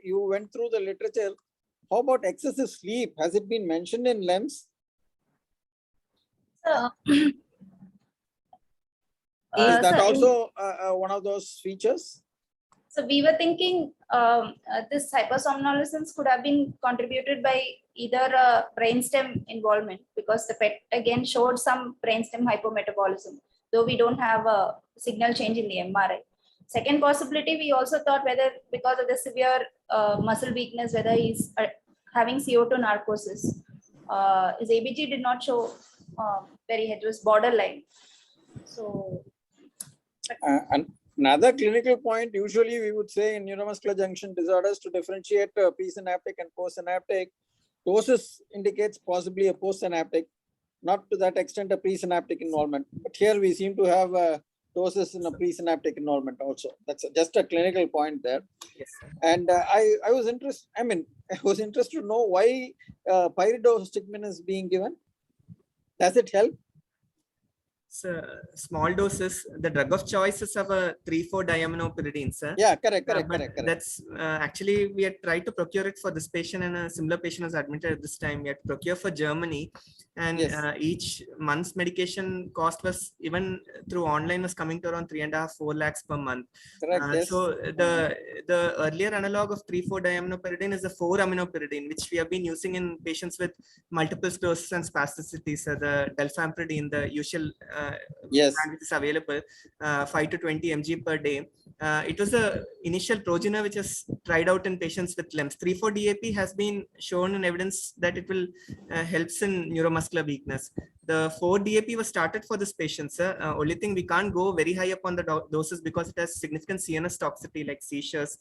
You went through the literature. How about excessive sleep? Has it been mentioned in LEMS? Is that sir, also one of those features? So we were thinking this hypersomnolence could have been contributed by either brainstem involvement, because the PET again showed some brainstem hypometabolism, though we don't have a signal change in the MRI. Second possibility, we also thought whether because of the severe muscle weakness, whether he's having CO2 narcosis. His ABG did not show very heterogeneous, borderline. So. And another clinical point, usually we would say in neuromuscular junction disorders to differentiate presynaptic and postsynaptic, ptosis indicates possibly a postsynaptic, not to that extent a presynaptic involvement. But here we seem to have a ptosis in a presynaptic involvement also. That's just a clinical point there. Yes, sir. And I was interested, I was interested to know why pyridostigmine is being given. Does it help? So small doses, the drug of choice is of a 3,4-diaminopyridine, sir. Yeah, correct. That's actually, we had tried to procure it for this patient, and a similar patient was admitted at this time. We had to procure for Germany, and Yes. each month's medication cost was, even through online, was coming to around 3.5-4 lakhs per month. Correct, yes. So the earlier analog of 3,4-diaminopyridine is the 4-aminopyridine, which we have been using in patients with multiple sclerosis and spasticity. So the delphampridine, the usual yes, brand which is available, 5 to 20 mg per day. It was a initial progenitor which was tried out in patients with LEMS. 3,4-DAP has been shown in evidence that it will helps in neuromuscular weakness. The 4-DAP was started for this patient, sir. Only thing, we can't go very high up on the doses because it has significant CNS toxicity like seizures.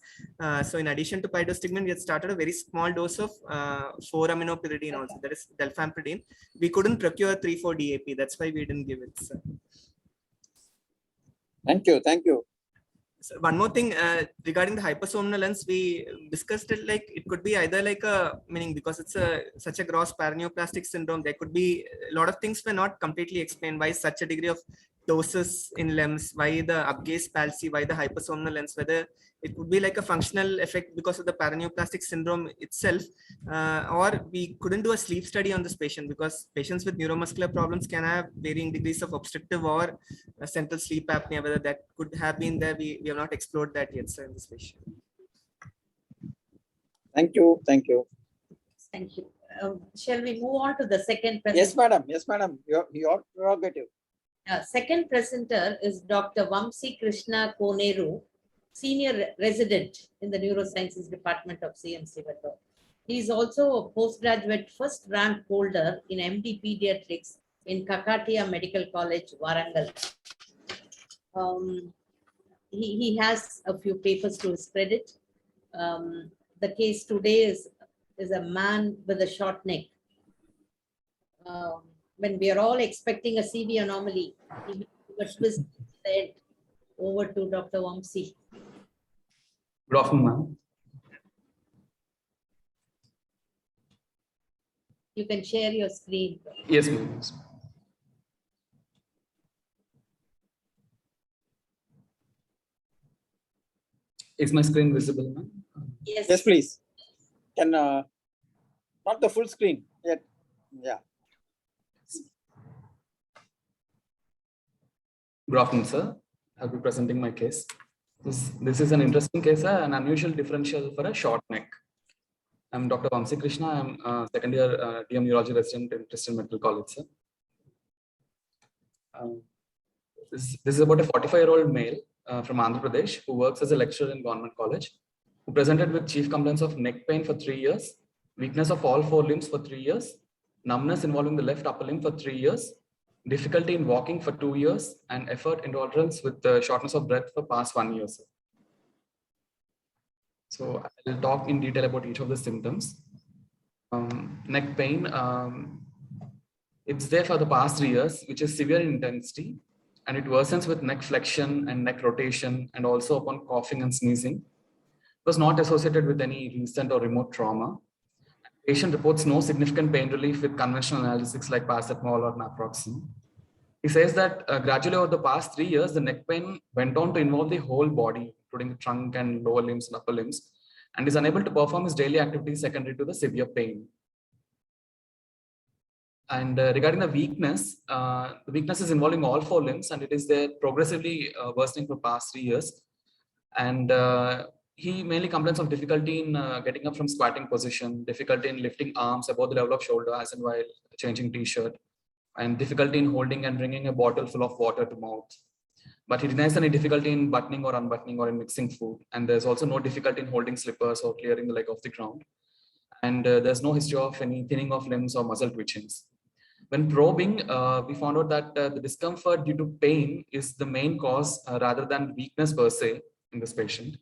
So in addition to pyridostigmine, we had started a very small dose of 4-aminopyridine also, that is delphampridine. We couldn't procure 3,4-DAP. That's why we didn't give it, sir. Thank you. So one more thing regarding the hypersomnolence, we discussed it like it could be either like a, meaning because it's such a gross paraneoplastic syndrome, there could be a lot of things were not completely explained. Why such a degree of ptosis in LEMS, why the upgaze palsy, why the hypersomnolence, whether it could be like a functional effect because of the paraneoplastic syndrome itself, or we couldn't do a sleep study on this patient because patients with neuromuscular problems can have varying degrees of obstructive or central sleep apnea, whether that could have been there. We have not explored that yet, sir, in this patient. Thank you. Thank you. Shall we move on to the second presenter? Yes, madam. Your prerogative. Second presenter is Dr. Vamsi Krishna Koneru, Senior Resident in the Neurosciences Department of CMC Vellore. He is also a postgraduate first rank holder in MD Pediatrics in Kakatiya Medical College, Warangal. He has a few papers to his credit. The case today is a man with a short neck. When we are all expecting a CV anomaly, he was said. Over to Dr. Vamsi. Good afternoon, ma'am. You can share your screen. Yes, ma'am. Is my screen visible, ma'am? Yes, please. Can not the full screen yet? Yeah. Good afternoon, sir. I'll be presenting my case. This is an interesting case, an unusual differential for a short neck. I'm Dr. Vamsi Krishna. I'm a second year DM Neurology resident in Christian Medical College, sir. This is about a 45-year-old male from Andhra Pradesh who works as a lecturer in government college, who presented with chief complaints of neck pain for 3 years, weakness of all 4 limbs for 3 years, numbness involving the left upper limb for 3 years, difficulty in walking for 2 years, and effort intolerance with shortness of breath for past 1 year. Sir. So I'll talk in detail about each of the symptoms. Neck pain, it's there for the past 3 years, which is severe in intensity, and it worsens with neck flexion and neck rotation, and also upon coughing and sneezing. It was not associated with any recent or remote trauma. Patient reports no significant pain relief with conventional analgesics like paracetamol or naproxen. He says that gradually over the past 3 years, the neck pain went on to involve the whole body, including the trunk and lower limbs and upper limbs, and is unable to perform his daily activities secondary to the severe pain. And regarding the weakness is involving all 4 limbs, and it is there progressively worsening for past 3 years. And he mainly complains of difficulty in getting up from squatting position, difficulty in lifting arms above the level of shoulder as and while changing t-shirt, and difficulty in holding and bringing a bottle full of water to mouth. But he denies any difficulty in buttoning or unbuttoning or in mixing food. And there's also no difficulty in holding slippers or clearing the leg off the ground. And there's no history of any thinning of limbs or muscle twitchings. When probing, we found out that the discomfort due to pain is the main cause rather than weakness per se in this patient.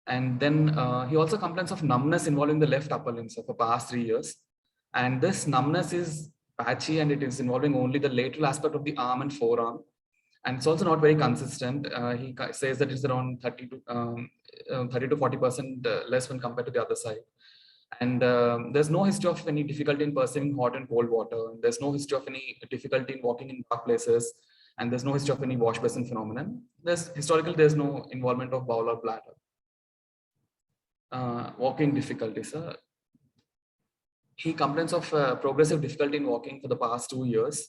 And then he also complains of numbness involving the left upper limbs for the past 3 years. And this numbness is patchy and it is involving only the lateral aspect of the arm and forearm. And it's also not very consistent. He says that it's around 30 to 40% less when compared to the other side. And there's no history of any difficulty in perceiving hot and cold water. There's no history of any difficulty in walking in dark places. And there's no history of any wash basin phenomenon. Historically, there's no involvement of bowel or bladder. Walking difficulties. He complains of progressive difficulty in walking for the past 2 years.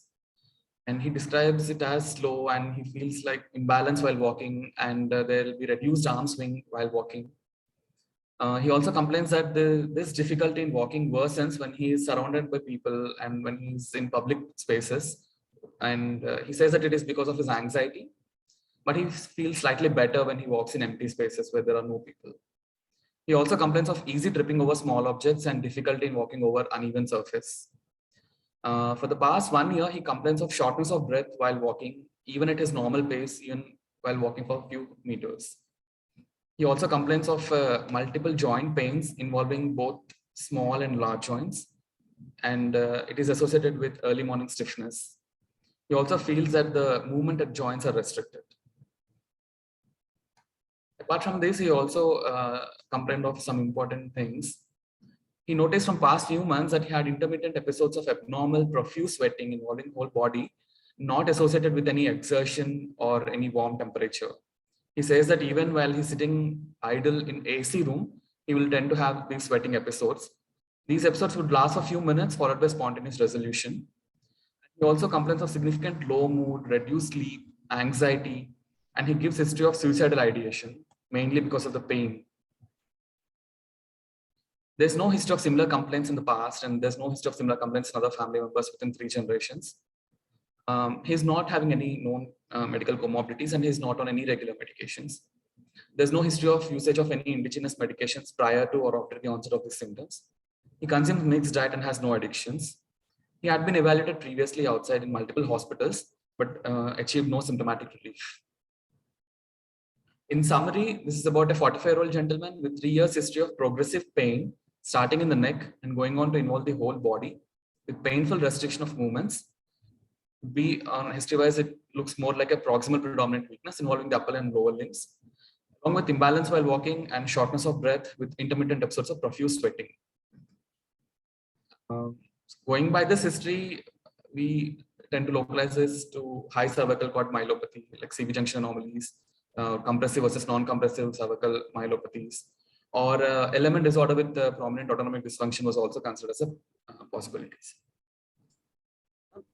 And he describes it as slow and he feels like imbalance while walking, and there will be reduced arm swing while walking. He also complains that this difficulty in walking worsens when he is surrounded by people and when he's in public spaces. And he says that it is because of his anxiety, but he feels slightly better when he walks in empty spaces where there are no people. He also complains of easy tripping over small objects and difficulty in walking over uneven surface. For the past 1 year, he complains of shortness of breath while walking, even at his normal pace, even while walking for a few meters. He also complains of multiple joint pains involving both small and large joints, and it is associated with early morning stiffness. He also feels that the movement at joints are restricted. Apart from this, he also complained of some important things. He noticed from past few months that he had intermittent episodes of abnormal profuse sweating involving whole body, not associated with any exertion or any warm temperature. He says that even while he's sitting idle in AC room, he will tend to have these sweating episodes. These episodes would last for a few minutes, followed by spontaneous resolution. He also complains of significant low mood, reduced sleep, anxiety, and he gives history of suicidal ideation, mainly because of the pain. There's no history of similar complaints in the past, and there's no history of similar complaints in other family members within 3 generations. He's not having any known medical comorbidities, and he's not on any regular medications. There's no history of usage of any indigenous medications prior to or after the onset of the symptoms. He consumes mixed diet and has no addictions. He had been evaluated previously outside in multiple hospitals, but achieved no symptomatic relief. In summary, this is about a 45-year-old gentleman with 3 years history of progressive pain, starting in the neck and going on to involve the whole body, with painful restriction of movements. On history-wise, it looks more like a proximal predominant weakness involving the upper and lower limbs, along with imbalance while walking and shortness of breath with intermittent episodes of profuse sweating. Going by this history, we tend to localize this to high cervical cord myelopathy, like CV junction anomalies, compressive versus non-compressive cervical myelopathies, or element disorder with prominent autonomic dysfunction was also considered as a possibility.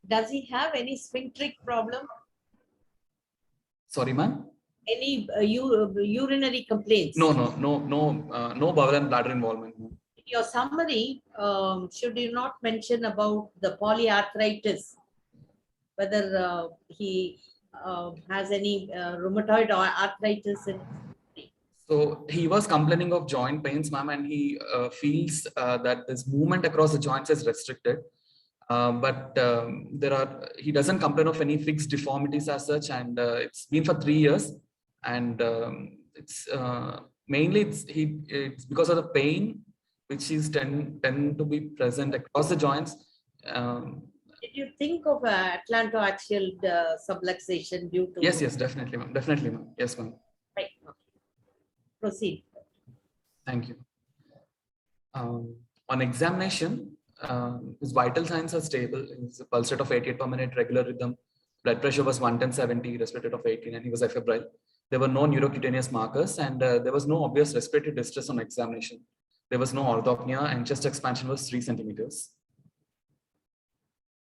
Does he have any sphincteric problem? Sorry, ma'am? Any urinary complaints? No bowel and bladder involvement. In your summary, should you not mention about the polyarthritis, whether he has any rheumatoid or arthritis? So he was complaining of joint pains, ma'am, and he feels that this movement across the joints is restricted. But he doesn't complain of any fixed deformities as such, and it's been for 3 years, and it's mainly it's because of the pain which is tend to be present across the joints. Did you think of atlantoaxial subluxation due to? Yes, definitely, ma'am. Definitely, ma'am. Yes, ma'am. Right. Okay. Proceed. Thank you. On examination, His vital signs are stable. His pulse rate of 88 per minute, regular rhythm. Blood pressure was 110/70, respiratory rate of 18, and he was afebrile. There were no neurocutaneous markers, and there was no obvious respiratory distress on examination. There was no orthopnea, and chest expansion was 3 centimeters.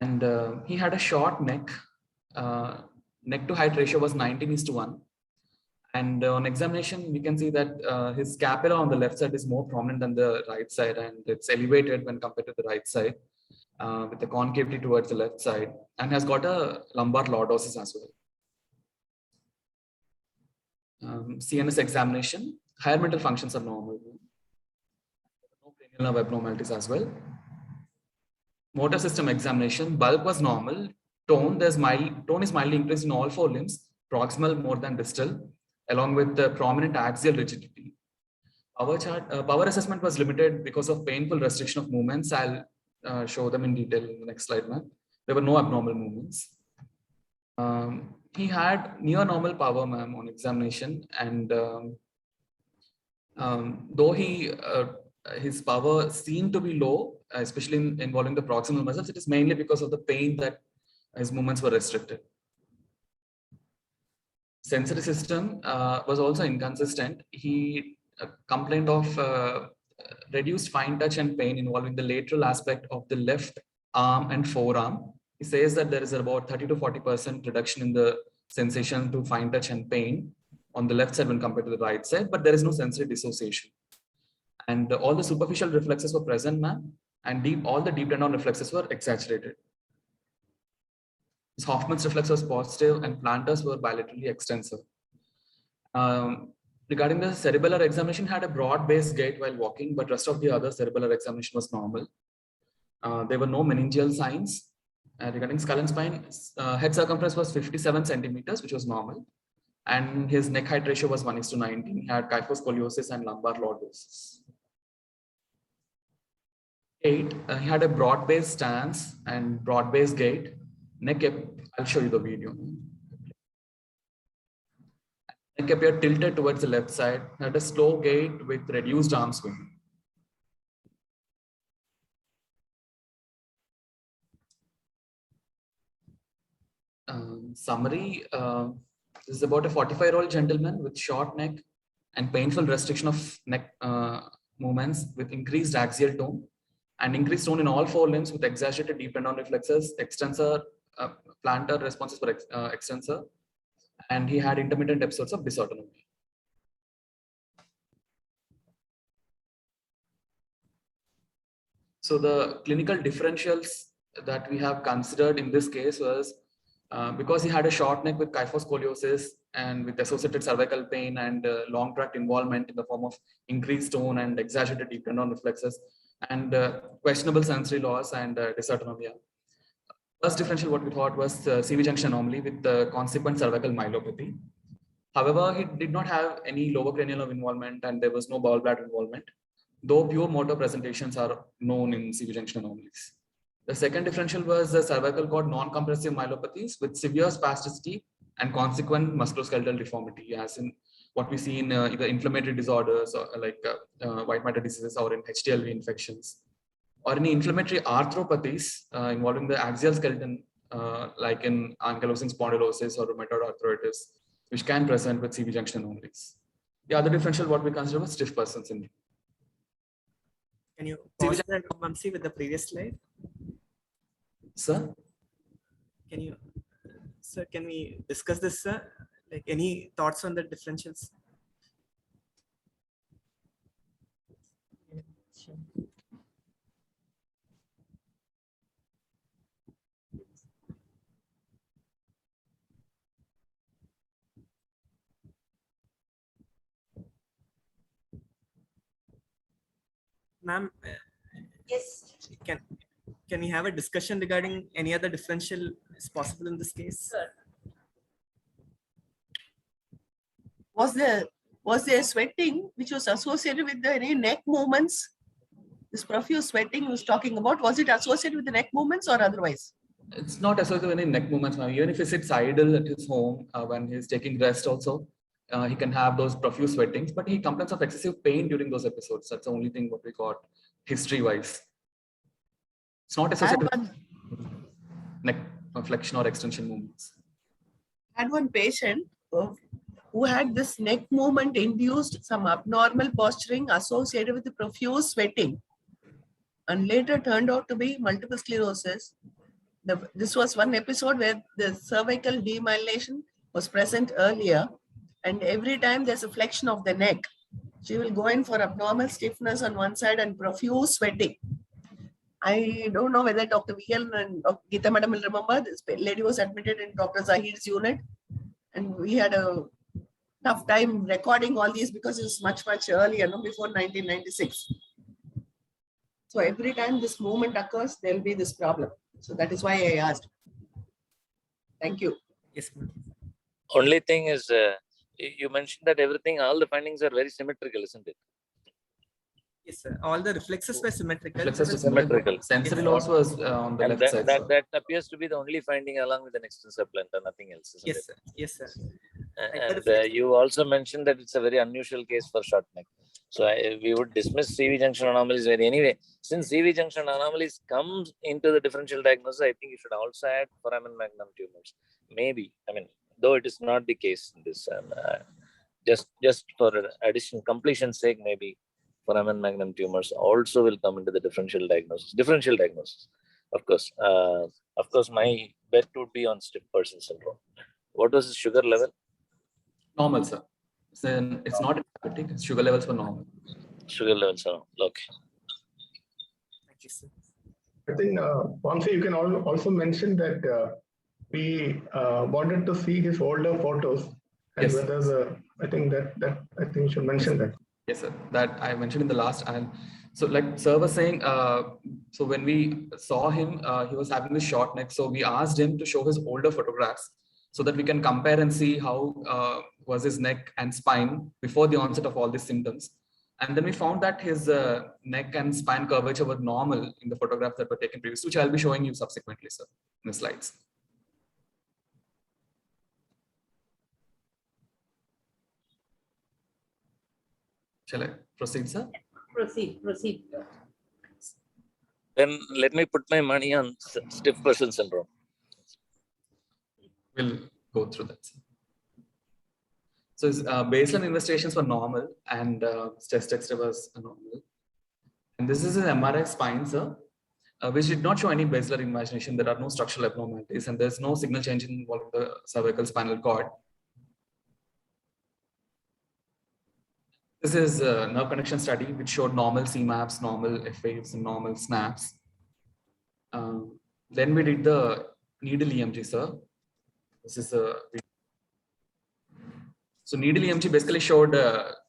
And he had a short neck. Neck to height ratio was 19:1. And on examination, we can see that his scapula on the left side is more prominent than the right side, and it's elevated when compared to the right side, with the concavity towards the left side, and has got a lumbar lordosis as well. CNS examination, higher mental functions are normal. No cranial nerve abnormalities as well. Motor system examination, bulk was normal. Tone is mildly increased in all 4 limbs, proximal more than distal, along with the prominent axial rigidity. Power assessment was limited because of painful restriction of movements. I'll show them in detail in the next slide, ma'am. There were no abnormal movements. He had near normal power, ma'am, on examination, and though his power seemed to be low, especially involving the proximal muscles, it is mainly because of the pain that his movements were restricted. Sensory system was also inconsistent. He complained of reduced fine touch and pain involving the lateral aspect of the left arm and forearm. He says that there is about 30 to 40% reduction in the sensation to fine touch and pain on the left side when compared to the right side, but there is no sensory dissociation. And all the superficial reflexes were present, ma'am, and all the deep tendon reflexes were exaggerated. His Hoffman's reflex was positive and plantars were bilaterally extensor. Regarding the cerebellar examination, had a broad-based gait while walking, but rest of the other cerebellar examination was normal. There were no meningeal signs. Regarding skull and spine, head circumference was 57 centimeters, which was normal. And his neck height ratio was 1:19. He had kyphoscoliosis and lumbar lordosis. 8, he had a broad-based stance and broad-based gait. I'll show you the video. Neck appeared tilted towards the left side, had a slow gait with reduced arm swing. Summary, this is about a 45-year-old gentleman with short neck and painful restriction of neck movements with increased axial tone and increased tone in all 4 limbs with exaggerated deep tendon reflexes, extensor, plantar responses for extensor, and he had intermittent episodes of dysautonomia. So the clinical differentials that we have considered in this case was because he had a short neck with kyphoscoliosis and with associated cervical pain and long tract involvement in the form of increased tone and exaggerated deep tendon reflexes and questionable sensory loss and dysautonomia. First differential what we thought was CV junction anomaly with the consequent cervical myelopathy. However, he did not have any lower cranial nerve involvement and there was no bowel bladder involvement, though pure motor presentations are known in CV junction anomalies. The second differential was the cervical cord non-compressive myelopathies with severe spasticity and consequent musculoskeletal deformity, as in what we see in either inflammatory disorders or like white matter diseases or in HTLV infections, or any inflammatory arthropathies involving the axial skeleton, like in ankylosing spondylosis or rheumatoid arthritis, which can present with CV junction anomalies. The other differential what we consider was stiff person syndrome. Can you pause that, Vamsi, with the previous slide? Sir? Can we discuss this, sir? Like any thoughts on the differentials? Ma'am, Yes. Can we have a discussion regarding any other differential is possible in this case? Was there sweating which was associated with the any neck movements? This profuse sweating was talking about, was it associated with the neck movements or otherwise? It's not associated with any neck movements. Even if he sits idle at his home when he's taking rest also, he can have those profuse sweatings, but he complains of excessive pain during those episodes. That's the only thing what we got history-wise. It's not Had associated one, with neck flexion or extension movements. had one patient who had this neck movement induced some abnormal posturing associated with the profuse sweating, and later turned out to be multiple sclerosis. This was one episode where the cervical demyelination was present earlier, and every time there's a flexion of the neck, she will go in for abnormal stiffness on one side and profuse sweating. I don't know whether Dr. VL and Dr. Geeta Madam will remember. This lady was admitted in Dr. Zahir's unit, and we had a tough time recording all these because it was much earlier, no, before 1996. So every time this movement occurs, there will be this problem. So that is why I asked. Thank you. Yes, ma'am. Only thing is, you mentioned that everything, all the findings are very symmetrical, isn't it? Yes, sir. All the reflexes were symmetrical. Reflexes were Symmetrical. Sensory Yes. loss was on the And left that, side. that, sir. that appears to be the only finding along with an extensor plantar, nothing else, isn't Yes, it? sir. Yes, sir. And you also mentioned that it's a very unusual case for short neck. So we would dismiss CV junction anomalies very anyway. Since CV junction anomalies comes into the differential diagnosis, I think you should also add foramen magnum tumors. Maybe, I mean, though it is not the case in this, just for addition completion's sake, maybe foramen magnum tumors also will come into the differential diagnosis. Differential diagnosis, of course. Of course, my bet would be on stiff person syndrome. What was his sugar level? Normal, sir. It's not diabetic. Its sugar levels were normal. Sugar levels are okay. Thank you, sir. I think, Vamsi, you can also mention that we wanted to see his older photos. And Yes. whether I think you should mention that. Yes, sir. That I mentioned in the last. And so, like sir was saying, so when we saw him, he was having this short neck. So we asked him to show his older photographs so that we can compare and see how was his neck and spine before the onset of all these symptoms. And then we found that his neck and spine curvature were normal in the photographs that were taken previously, which I'll be showing you subsequently, sir, in the slides. Shall I proceed, sir? Proceed. Then let me put my money on stiff person syndrome. We'll go through that, sir. So his baseline investigations were normal and chest X-ray was normal. And this is an MRI spine, sir, which did not show any basilar imagination. There are no structural abnormalities and there's no signal change involving the cervical spinal cord. This is a nerve connection study which showed normal CMAPs, normal F-waves, and normal snaps. Then we did the needle EMG, sir. This is a so needle EMG basically showed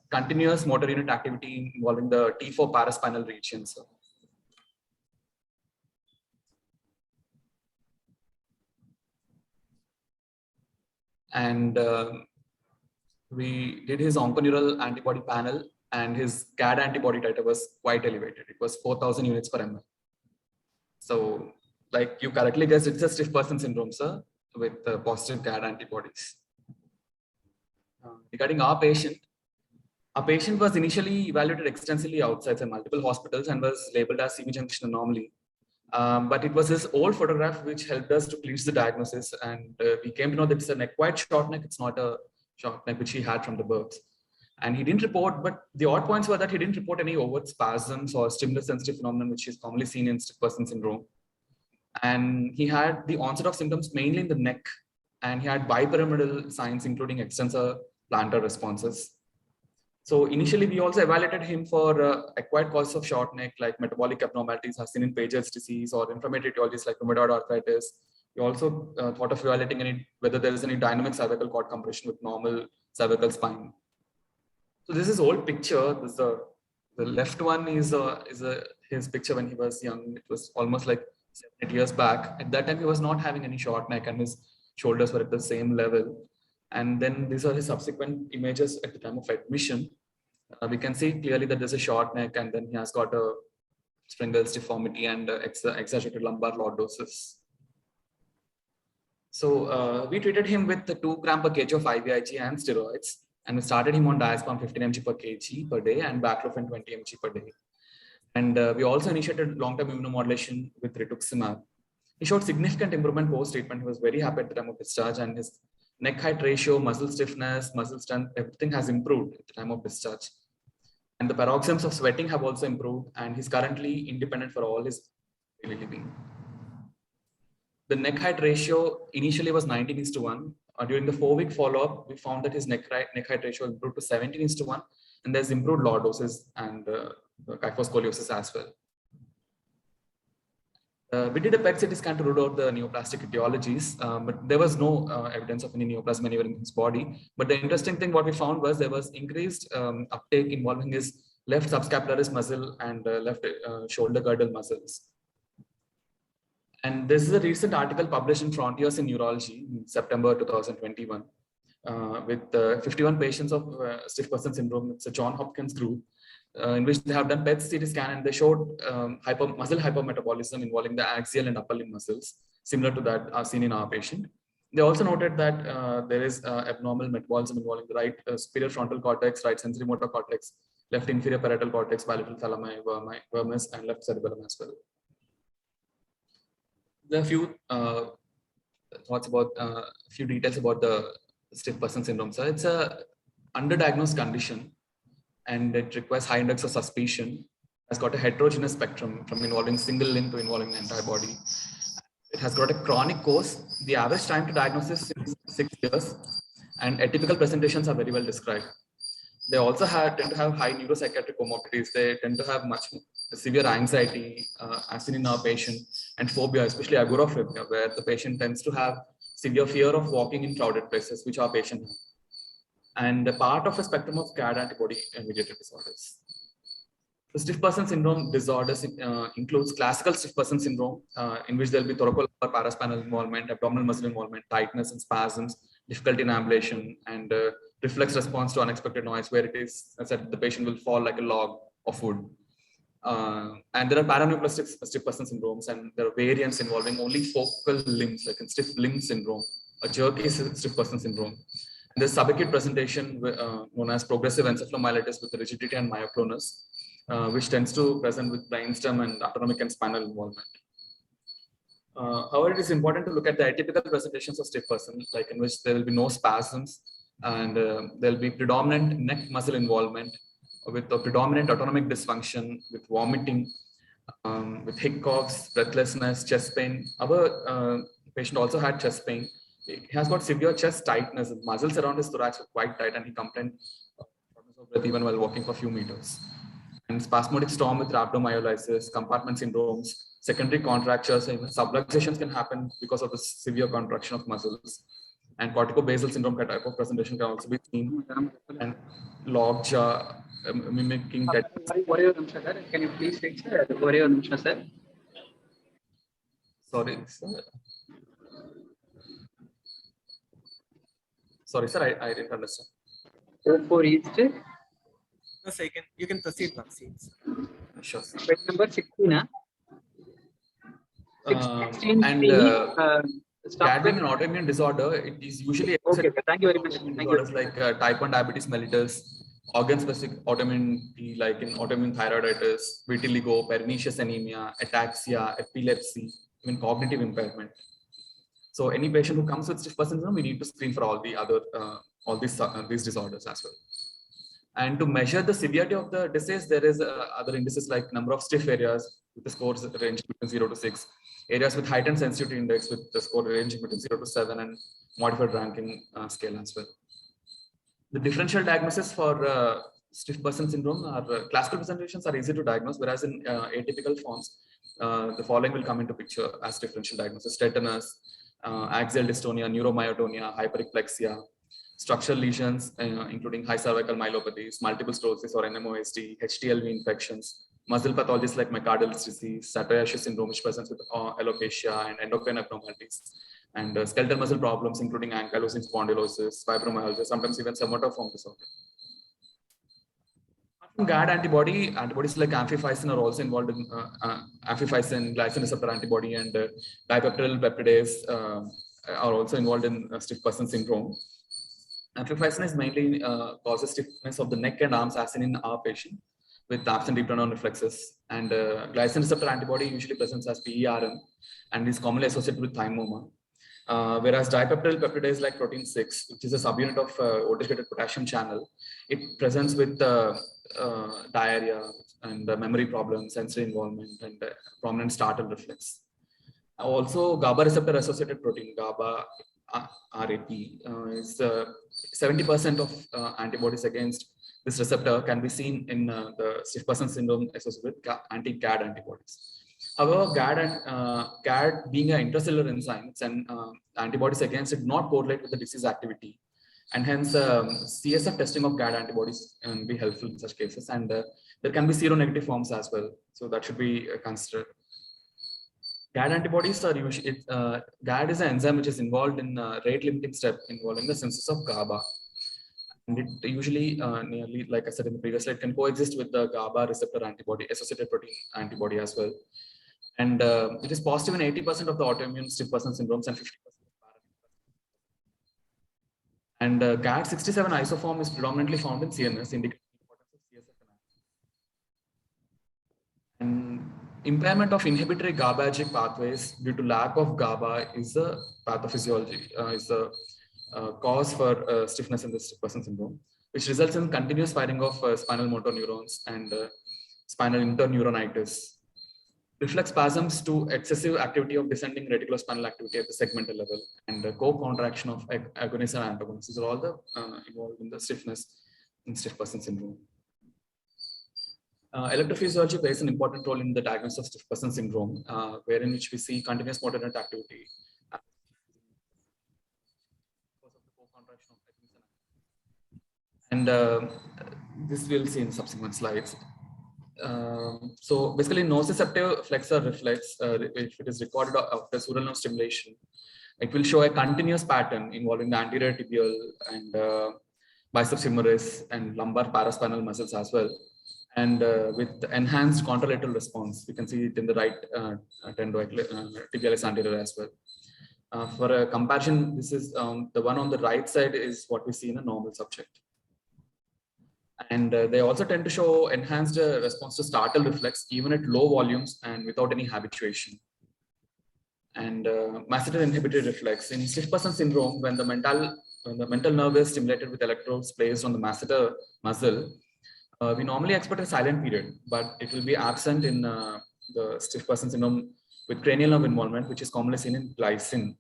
continuous motor unit activity involving the T4 paraspinal region, sir. And we did his onconeural antibody panel and his CAD antibody titer was quite elevated. It was 4,000 units per ml. So like you correctly guessed, it's a stiff person syndrome, sir, with positive CAD antibodies. Regarding our patient was initially evaluated extensively outside multiple hospitals and was labeled as CV junction anomaly. But it was his old photograph which helped us to clinch the diagnosis, and we came to know that it's a neck, quite short neck. It's not a short neck which he had from the birth. And he didn't report, but the odd points were that he didn't report any overt spasms or stimulus sensitive phenomenon which is commonly seen in stiff person syndrome. And he had the onset of symptoms mainly in the neck, and he had bipyramidal signs including extensor plantar responses. So initially, we also evaluated him for acquired causes of short neck, like metabolic abnormalities as seen in Paget's disease or inflammatory etiologies like rheumatoid arthritis. We also thought of evaluating whether there is any dynamic cervical cord compression with normal cervical spine. So this is old picture. This is the left one is his picture when he was young. It was almost like 7-8 years back. At that time, he was not having any short neck and his shoulders were at the same level. And then these are his subsequent images at the time of admission. We can see clearly that there's a short neck and then he has got a Sprengel's deformity and exaggerated lumbar lordosis. So we treated him with the 2 gram per kg of IVIG and steroids. And we started him on diazepam 15 mg per kg per day and baclofen 20 mg per day. And we also initiated long-term immunomodulation with rituximab. He showed significant improvement post-treatment. He was very happy at the time of discharge, and his neck height ratio, muscle stiffness, muscle strength, everything has improved at the time of discharge. And the paroxysms of sweating have also improved, and he's currently independent for all his daily living. The neck height ratio initially was 19:1. During the 4-week follow-up, we found that his neck height ratio improved to 17:1, and there's improved lordosis and kyphoscoliosis as well. We did a PET CT scan to rule out the neoplastic etiologies, but there was no evidence of any neoplasm anywhere in his body. But the interesting thing, what we found was there was increased uptake involving his left subscapularis muscle and left shoulder girdle muscles. And this is a recent article published in Frontiers in Neurology in September 2021 with 51 patients of stiff person syndrome. It's a John Hopkins group in which they have done PET CT scan, and they showed muscle hypermetabolism involving the axial and upper limb muscles, similar to that seen in our patient. They also noted that there is abnormal metabolism involving the right superior frontal cortex, right sensory motor cortex, left inferior parietal cortex, bilateral thalami, vermis, and left cerebellum as well. There are a few thoughts about a few details about the stiff person syndrome. So it's a underdiagnosed condition, and it requires high index of suspicion. It's got a heterogeneous spectrum from involving single limb to involving the entire body. It has got a chronic course. The average time to diagnosis is 6 years, and atypical presentations are very well described. They also tend to have high neuropsychiatric comorbidities. They tend to have much severe anxiety, as seen in our patient, and phobia, especially agoraphobia, where the patient tends to have severe fear of walking in crowded places, which our patient has. And a part of a spectrum of GAD antibody-mediated disorders. The stiff person syndrome disorders includes classical stiff person syndrome, in which there will be thoracolumbar paraspinal involvement, abdominal muscle involvement, tightness and spasms, difficulty in ambulation, and reflex response to unexpected noise, where it is that the patient will fall like a log of wood. And there are paraneoplastic stiff person syndromes, and there are variants involving only focal limbs, like in stiff limb syndrome, a jerky stiff person syndrome. And there's subacute presentation known as progressive encephalomyelitis with rigidity and myoclonus, which tends to present with brainstem and autonomic and spinal involvement. However, it is important to look at the atypical presentations of stiff person, like in which there will be no spasms, and there will be predominant neck muscle involvement with a predominant autonomic dysfunction, with vomiting, with hiccups, breathlessness, chest pain. Our patient also had chest pain. He has got severe chest tightness. The muscles around his thorax were quite tight, and he complained of shortness of breath even while walking for a few meters. And spasmodic storm with rhabdomyolysis, compartment syndromes, secondary contractures, even subluxations can happen because of the severe contraction of muscles. And corticobasal syndrome type of presentation can also be seen. And logjah mimicking that. Can you please fix it? Sorry, sir. Sorry, sir, I didn't understand. For each No, sir, you can proceed now. Sure. bed number 16. Gadolinium and autoimmune disorder, it is usually Okay, thank you very much. disorders like type 1 diabetes mellitus, organ-specific autoimmunity like in autoimmune thyroiditis, vitiligo, pernicious anemia, ataxia, epilepsy, even cognitive impairment. So any patient who comes with stiff person syndrome, we need to screen for all the other these disorders as well. And to measure the severity of the disease, there is other indices like number of stiff areas with the scores ranging between 0 to 6, areas with heightened sensitivity index with the score ranging between 0 to 7, and modified ranking scale as well. The differential diagnosis for stiff person syndrome are classical presentations are easy to diagnose, whereas in atypical forms, the following will come into picture as differential diagnosis: tetanus, axial dystonia, neuromyotonia, hyperplexia, structural lesions, including high cervical myelopathies, multiple sclerosis or NMOSD, HTLV infections, muscle pathologies like McArdle's disease, Satoyashi syndrome, which presents with alopecia and endocrine abnormalities, and skeletal muscle problems, including ankylosing spondylosis, fibromyalgia, sometimes even somatoform disorder. From GAD antibodies like amphiphysine are also involved in amphiphysine, glycine receptor antibody, and dipeptidyl peptidase are also involved in stiff person syndrome. Amphiphysine is mainly causes stiffness of the neck and arms, as in our patient. with absent deep turn-on reflexes. And glycine receptor antibody usually presents as PERM and is commonly associated with thymoma. Whereas dipeptidyl peptidase like protein 6, which is a subunit of voltage-gated potassium channel, it presents with diarrhea and memory problems, sensory involvement, and prominent startle reflex. Also, GABA receptor associated protein, GABA RAP, is 70% of antibodies against this receptor can be seen in the stiff person syndrome associated with anti-GAD antibodies. However, GAD being an intracellular enzyme, and antibodies against it not correlate with the disease activity. And hence, CSF testing of GAD antibodies can be helpful in such cases. And there can be seronegative forms as well. So that should be considered. GAD antibodies are usually, GAD is an enzyme which is involved in rate limiting step involving the synthesis of GABA. And it usually, nearly, like I said in the previous slide, can coexist with the GABA receptor antibody, associated protein antibody as well. And it is positive in 80% of the autoimmune stiff person syndromes and 50%. And GAD67 isoform is predominantly found in CNS, indicating the importance of CSF. And impairment of inhibitory GABAergic pathways due to lack of GABA is a pathophysiology, is a cause for stiffness in the stiff person syndrome, which results in continuous firing of spinal motor neurons and spinal interneuronitis. Reflex spasms to excessive activity of descending reticulospinal activity at the segmental level, and co-contraction of agonists and antagonists. These are all the involved in the stiffness in stiff person syndrome. Electrophysiology plays an important role in the diagnosis of stiff person syndrome, wherein which we see continuous motor neuron activity. And this we'll see in subsequent slides. So basically, nociceptive flexor reflex, if it is recorded after sural nerve stimulation, it will show a continuous pattern involving the anterior tibial and biceps femoris and lumbar paraspinal muscles as well. And with enhanced contralateral response, you can see it in the right tibialis anterior as well. For a comparison, this is the one on the right side is what we see in a normal subject. And they also tend to show enhanced response to startle reflex, even at low volumes and without any habituation. And masseter inhibitory reflex in stiff person syndrome, when the mental nerve is stimulated with electrodes placed on the masseter muscle, we normally expect a silent period, but it will be absent in the stiff person syndrome with cranial nerve involvement, which is commonly seen in glycine.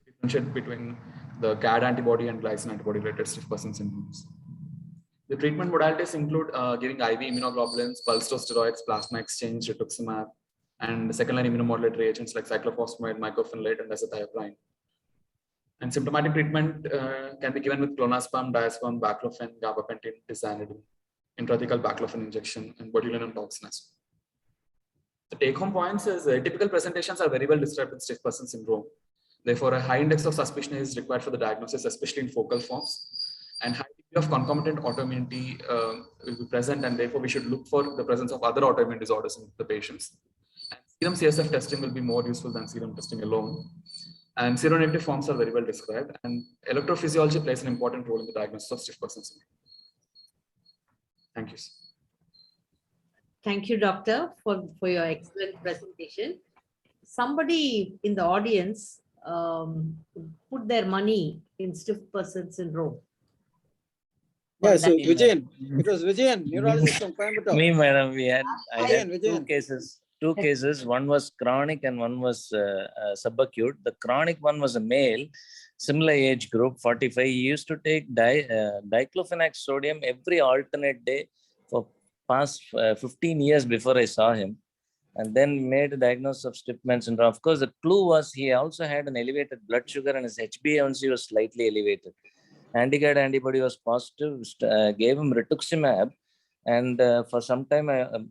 Differentiate between the GAD antibody and glycine antibody related stiff person syndromes. The treatment modalities include giving IV immunoglobulins, pulse dose steroids, plasma exchange, rituximab, and second-line immunomodulatory agents like cyclophosphamide, mycophenolate, and azathioprine. And symptomatic treatment can be given with clonazepam, diazepam, baclofen, gabapentin, tizanidine, intrathecal baclofen injection, and botulinum toxin. The take-home points is typical presentations are very well described in stiff person syndrome. Therefore, a high index of suspicion is required for the diagnosis, especially in focal forms, and high degree of concomitant autoimmunity will be present, and therefore we should look for the presence of other autoimmune disorders in the patients. And serum CSF testing will be more useful than serum testing alone. And seronegative forms are very well described, and electrophysiology plays an important role in the diagnosis of stiff person syndrome. Thank you. Thank you, doctor, for your excellent presentation. Somebody in the audience put their money in stiff person syndrome. Yeah, so Vijayan, it was Vijayan, neurologist from Coimbatore. Me, madam, I had Vijayan. two cases. One was chronic and one was subacute. The chronic one was a male, similar age group, 45. He used to take diclofenac sodium every alternate day for past 15 years before I saw him, and then made a diagnosis of stiff man syndrome. Of course, the clue was he also had an elevated blood sugar and his HbA1c was slightly elevated. Anti-GAD antibody was positive, gave him rituximab, and for some time,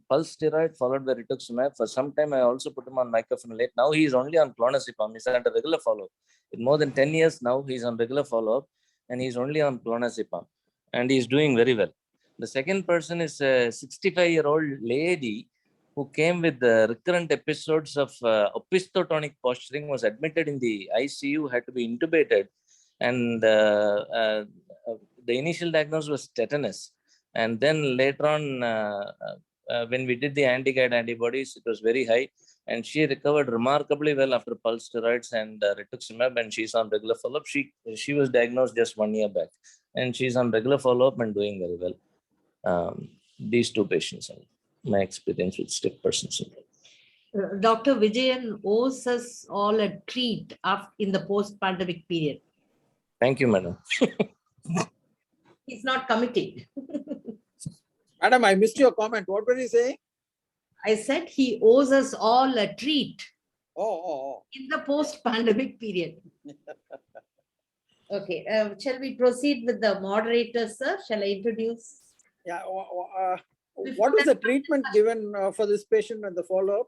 pulse steroid followed by rituximab. For some time, I also put him on mycophenolate. Now he is only on clonazepam. He's under regular follow-up. In more than 10 years now, he's on regular follow-up, and he's only on clonazepam, and he's doing very well. The second person is a 65-year-old lady who came with recurrent episodes of opistotonic posturing, was admitted in the ICU, had to be intubated, and the initial diagnosis was tetanus. And then later on, when we did the anti-guide antibodies, it was very high. And she recovered remarkably well after pulse steroids and rituximab, and she's on regular follow-up. She was diagnosed just 1 year back, and she's on regular follow-up and doing very well. These two patients are my experience with stiff person syndrome. Dr. Vijayan owes us all a treat in the post-pandemic period. Thank you, madam. He's not committing. Madam, I missed your comment. What were you saying? I said he owes us all a treat Oh. in the post-pandemic period. Okay, shall we proceed with the moderator, sir? Shall I introduce? Yeah. What was the treatment given for this patient and the follow-up?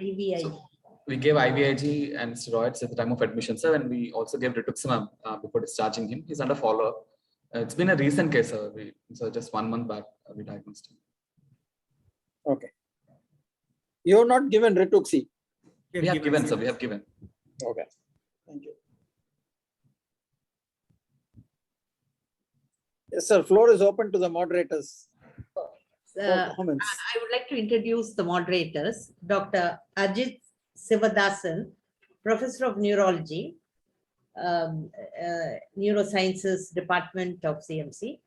IVIG. So we gave IVIG and steroids at the time of admission, sir, and we also gave rituximab before discharging him. He's under follow-up. It's been a recent case, sir. So just 1 month back, we diagnosed him. Okay. You have not given Rituxi. We have given, sir. We have given. Okay. Thank you. Yes, sir. Floor is open to the moderators. Comments. I would like to introduce the moderators. Dr. Ajit Sivadasan, Professor of Neurology, Neurosciences Department of CMC.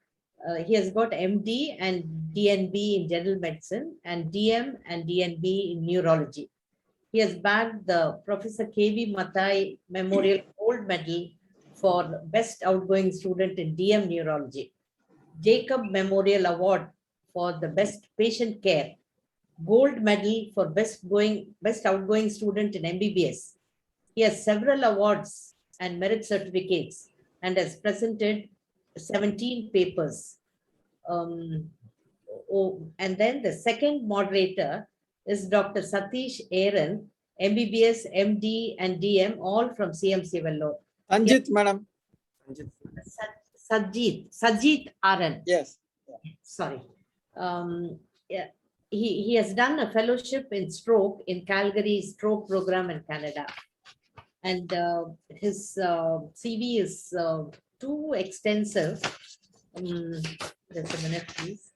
He has got MD and DNB in General Medicine and DM and DNB in Neurology. He has bagged the Professor K.V. Mathai Memorial Gold Medal for Best Outgoing Student in DM Neurology, Jacob Memorial Award for the Best Patient Care, Gold Medal for Best Outgoing Student in MBBS. He has several awards and merit certificates and has presented 17 papers. And then the second moderator is Dr. Satish Aaron, MBBS, MD, and DM, all from CMC Vellore. Sanjit, madam. Sajit Aaron. Yes. Sorry. He has done a fellowship in stroke in Calgary Stroke Program in Canada. And his CV is too extensive. Just a minute, please.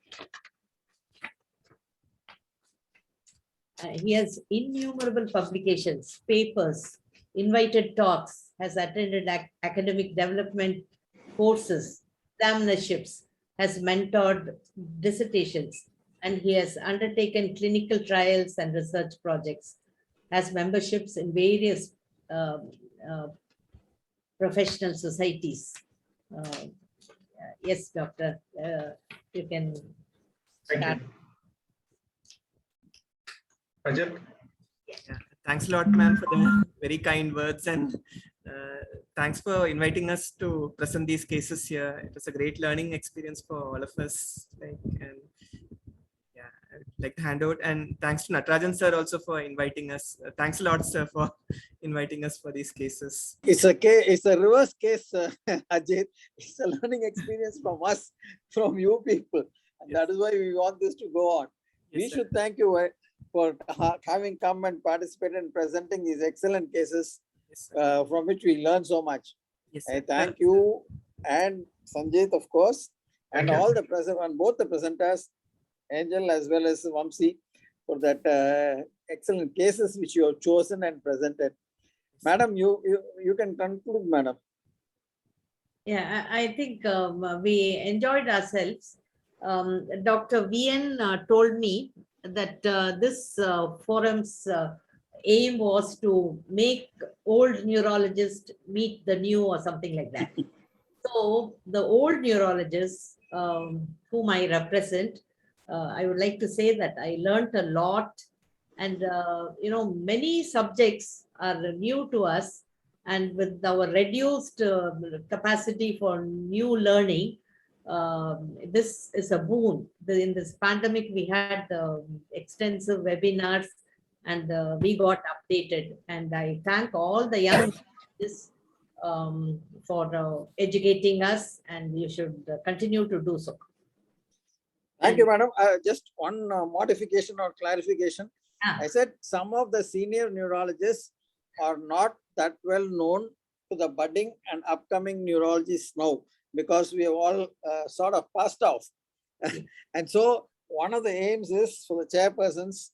He has innumerable publications, papers, invited talks, has attended academic development courses, examinerships, has mentored dissertations, and he has undertaken clinical trials and research projects, has memberships in various professional societies. Yes, doctor, you can start. Ajit. Yeah, thanks a lot, ma'am, for the very kind words, and thanks for inviting us to present these cases here. It was a great learning experience for all of us. I'd like to hand out, and thanks to Natarajan sir also for inviting us. Thanks a lot, sir, for inviting us for these cases. It's a reverse case, Ajit. It's a learning experience from us, from you people. And Yes. that is why we want this to go on. We Yes, sir. should thank you for having come and participated in presenting these excellent cases Yes, sir. from which we learn so much. Yes, I sir. thank you and Sanjit, of course, and Thank you. all the both the presenters, Angel as well as Vamsi, for that excellent cases which you have chosen and presented. Madam, you can conclude, madam. Yeah, I think we enjoyed ourselves. Dr. VN told me that this forum's aim was to make old neurologists meet the new or something like that. So the old neurologists whom I represent, I would like to say that I learned a lot, and many subjects are new to us, and with our reduced capacity for new learning, this is a boon. In this pandemic, we had extensive webinars, and we got updated. And I thank all the young for educating us, and you should continue to do so. Thank you, madam. Just one modification or clarification. I said some of the senior neurologists are not that well known to the budding and upcoming neurologists now. because we have all sort of passed off. And so one of the aims is for the chairpersons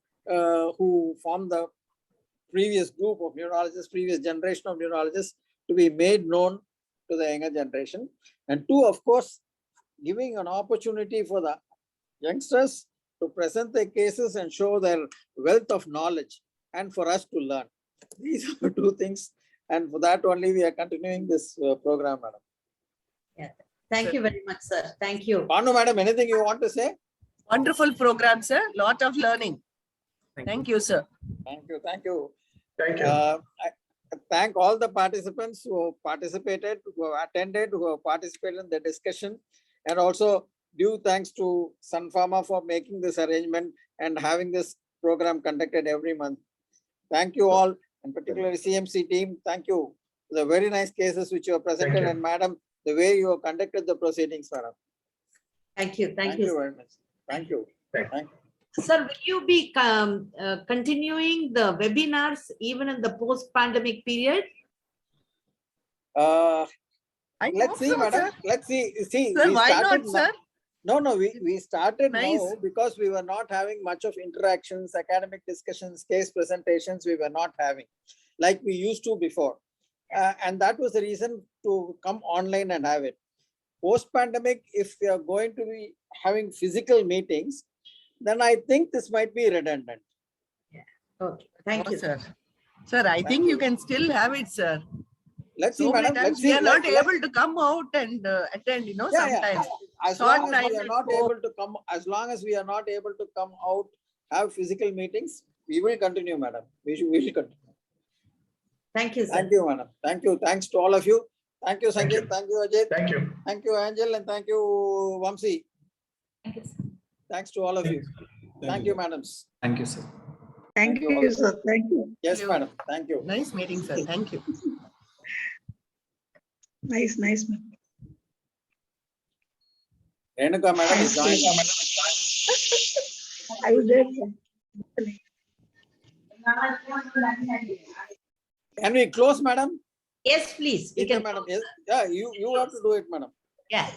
who form the previous group of neurologists, previous generation of neurologists, to be made known to the younger generation. And two, of course, giving an opportunity for the youngsters to present their cases and show their wealth of knowledge, and for us to learn. These are two things. And for that only we are continuing this program, madam. Yeah. Thank you very much, sir. Thank you. Banu, madam, anything you want to say? Wonderful program, sir. Lot of learning. Thank you, sir. Thank you. Thank you. Thank you. I thank all the participants who participated, who have attended, who have participated in the discussion, and also due thanks to Sun Pharma for making this arrangement and having this program conducted every month. Thank you all, and particularly CMC team. Thank you for the very nice cases which you have presented, you. and madam, the way you have conducted the proceedings, madam. Thank you. Thank you. very much. Thank you. Thank Thank you. Sir, will you be continuing the webinars even in the post-pandemic period? I Let's hope see, so, madam. sir. Let's see. See, Sir, we why started not, now- sir? No, we started Nice. now because we were not having much of interactions, academic discussions, case presentations, we were not having like we used to before. And that was the reason to come online and have it. Post-pandemic, if we are going to be having physical meetings, then I think this might be redundant. Okay, thank No, you. sir. Sir, I think you can still have it, sir. Let's see, So many madam. Let's times we see. are not able to come out and attend, sometimes. As Short long as we time are not before. able to come, as long as we are not able to come out, have physical meetings, we will continue, madam. We will continue. Thank you, sir. Thank you, madam. Thank you. Thanks to all of you. Thank you, Thank you. Sanjay. Thank you, Ajay. Thank you. Thank you, Angel, and thank you, Vamsi. Thanks to all of you. Thank you, madams. Thank you, sir. Thank you, sir. Thank you. Yes, you. madam. Thank you. Nice meeting, sir. Thank you. Nice, nice. Renuka, madam, is joined. I was there. Can we close, madam? Yes, please. We Geeta, can. madam. Yes. Yeah, you have to do it, madam. Yeah.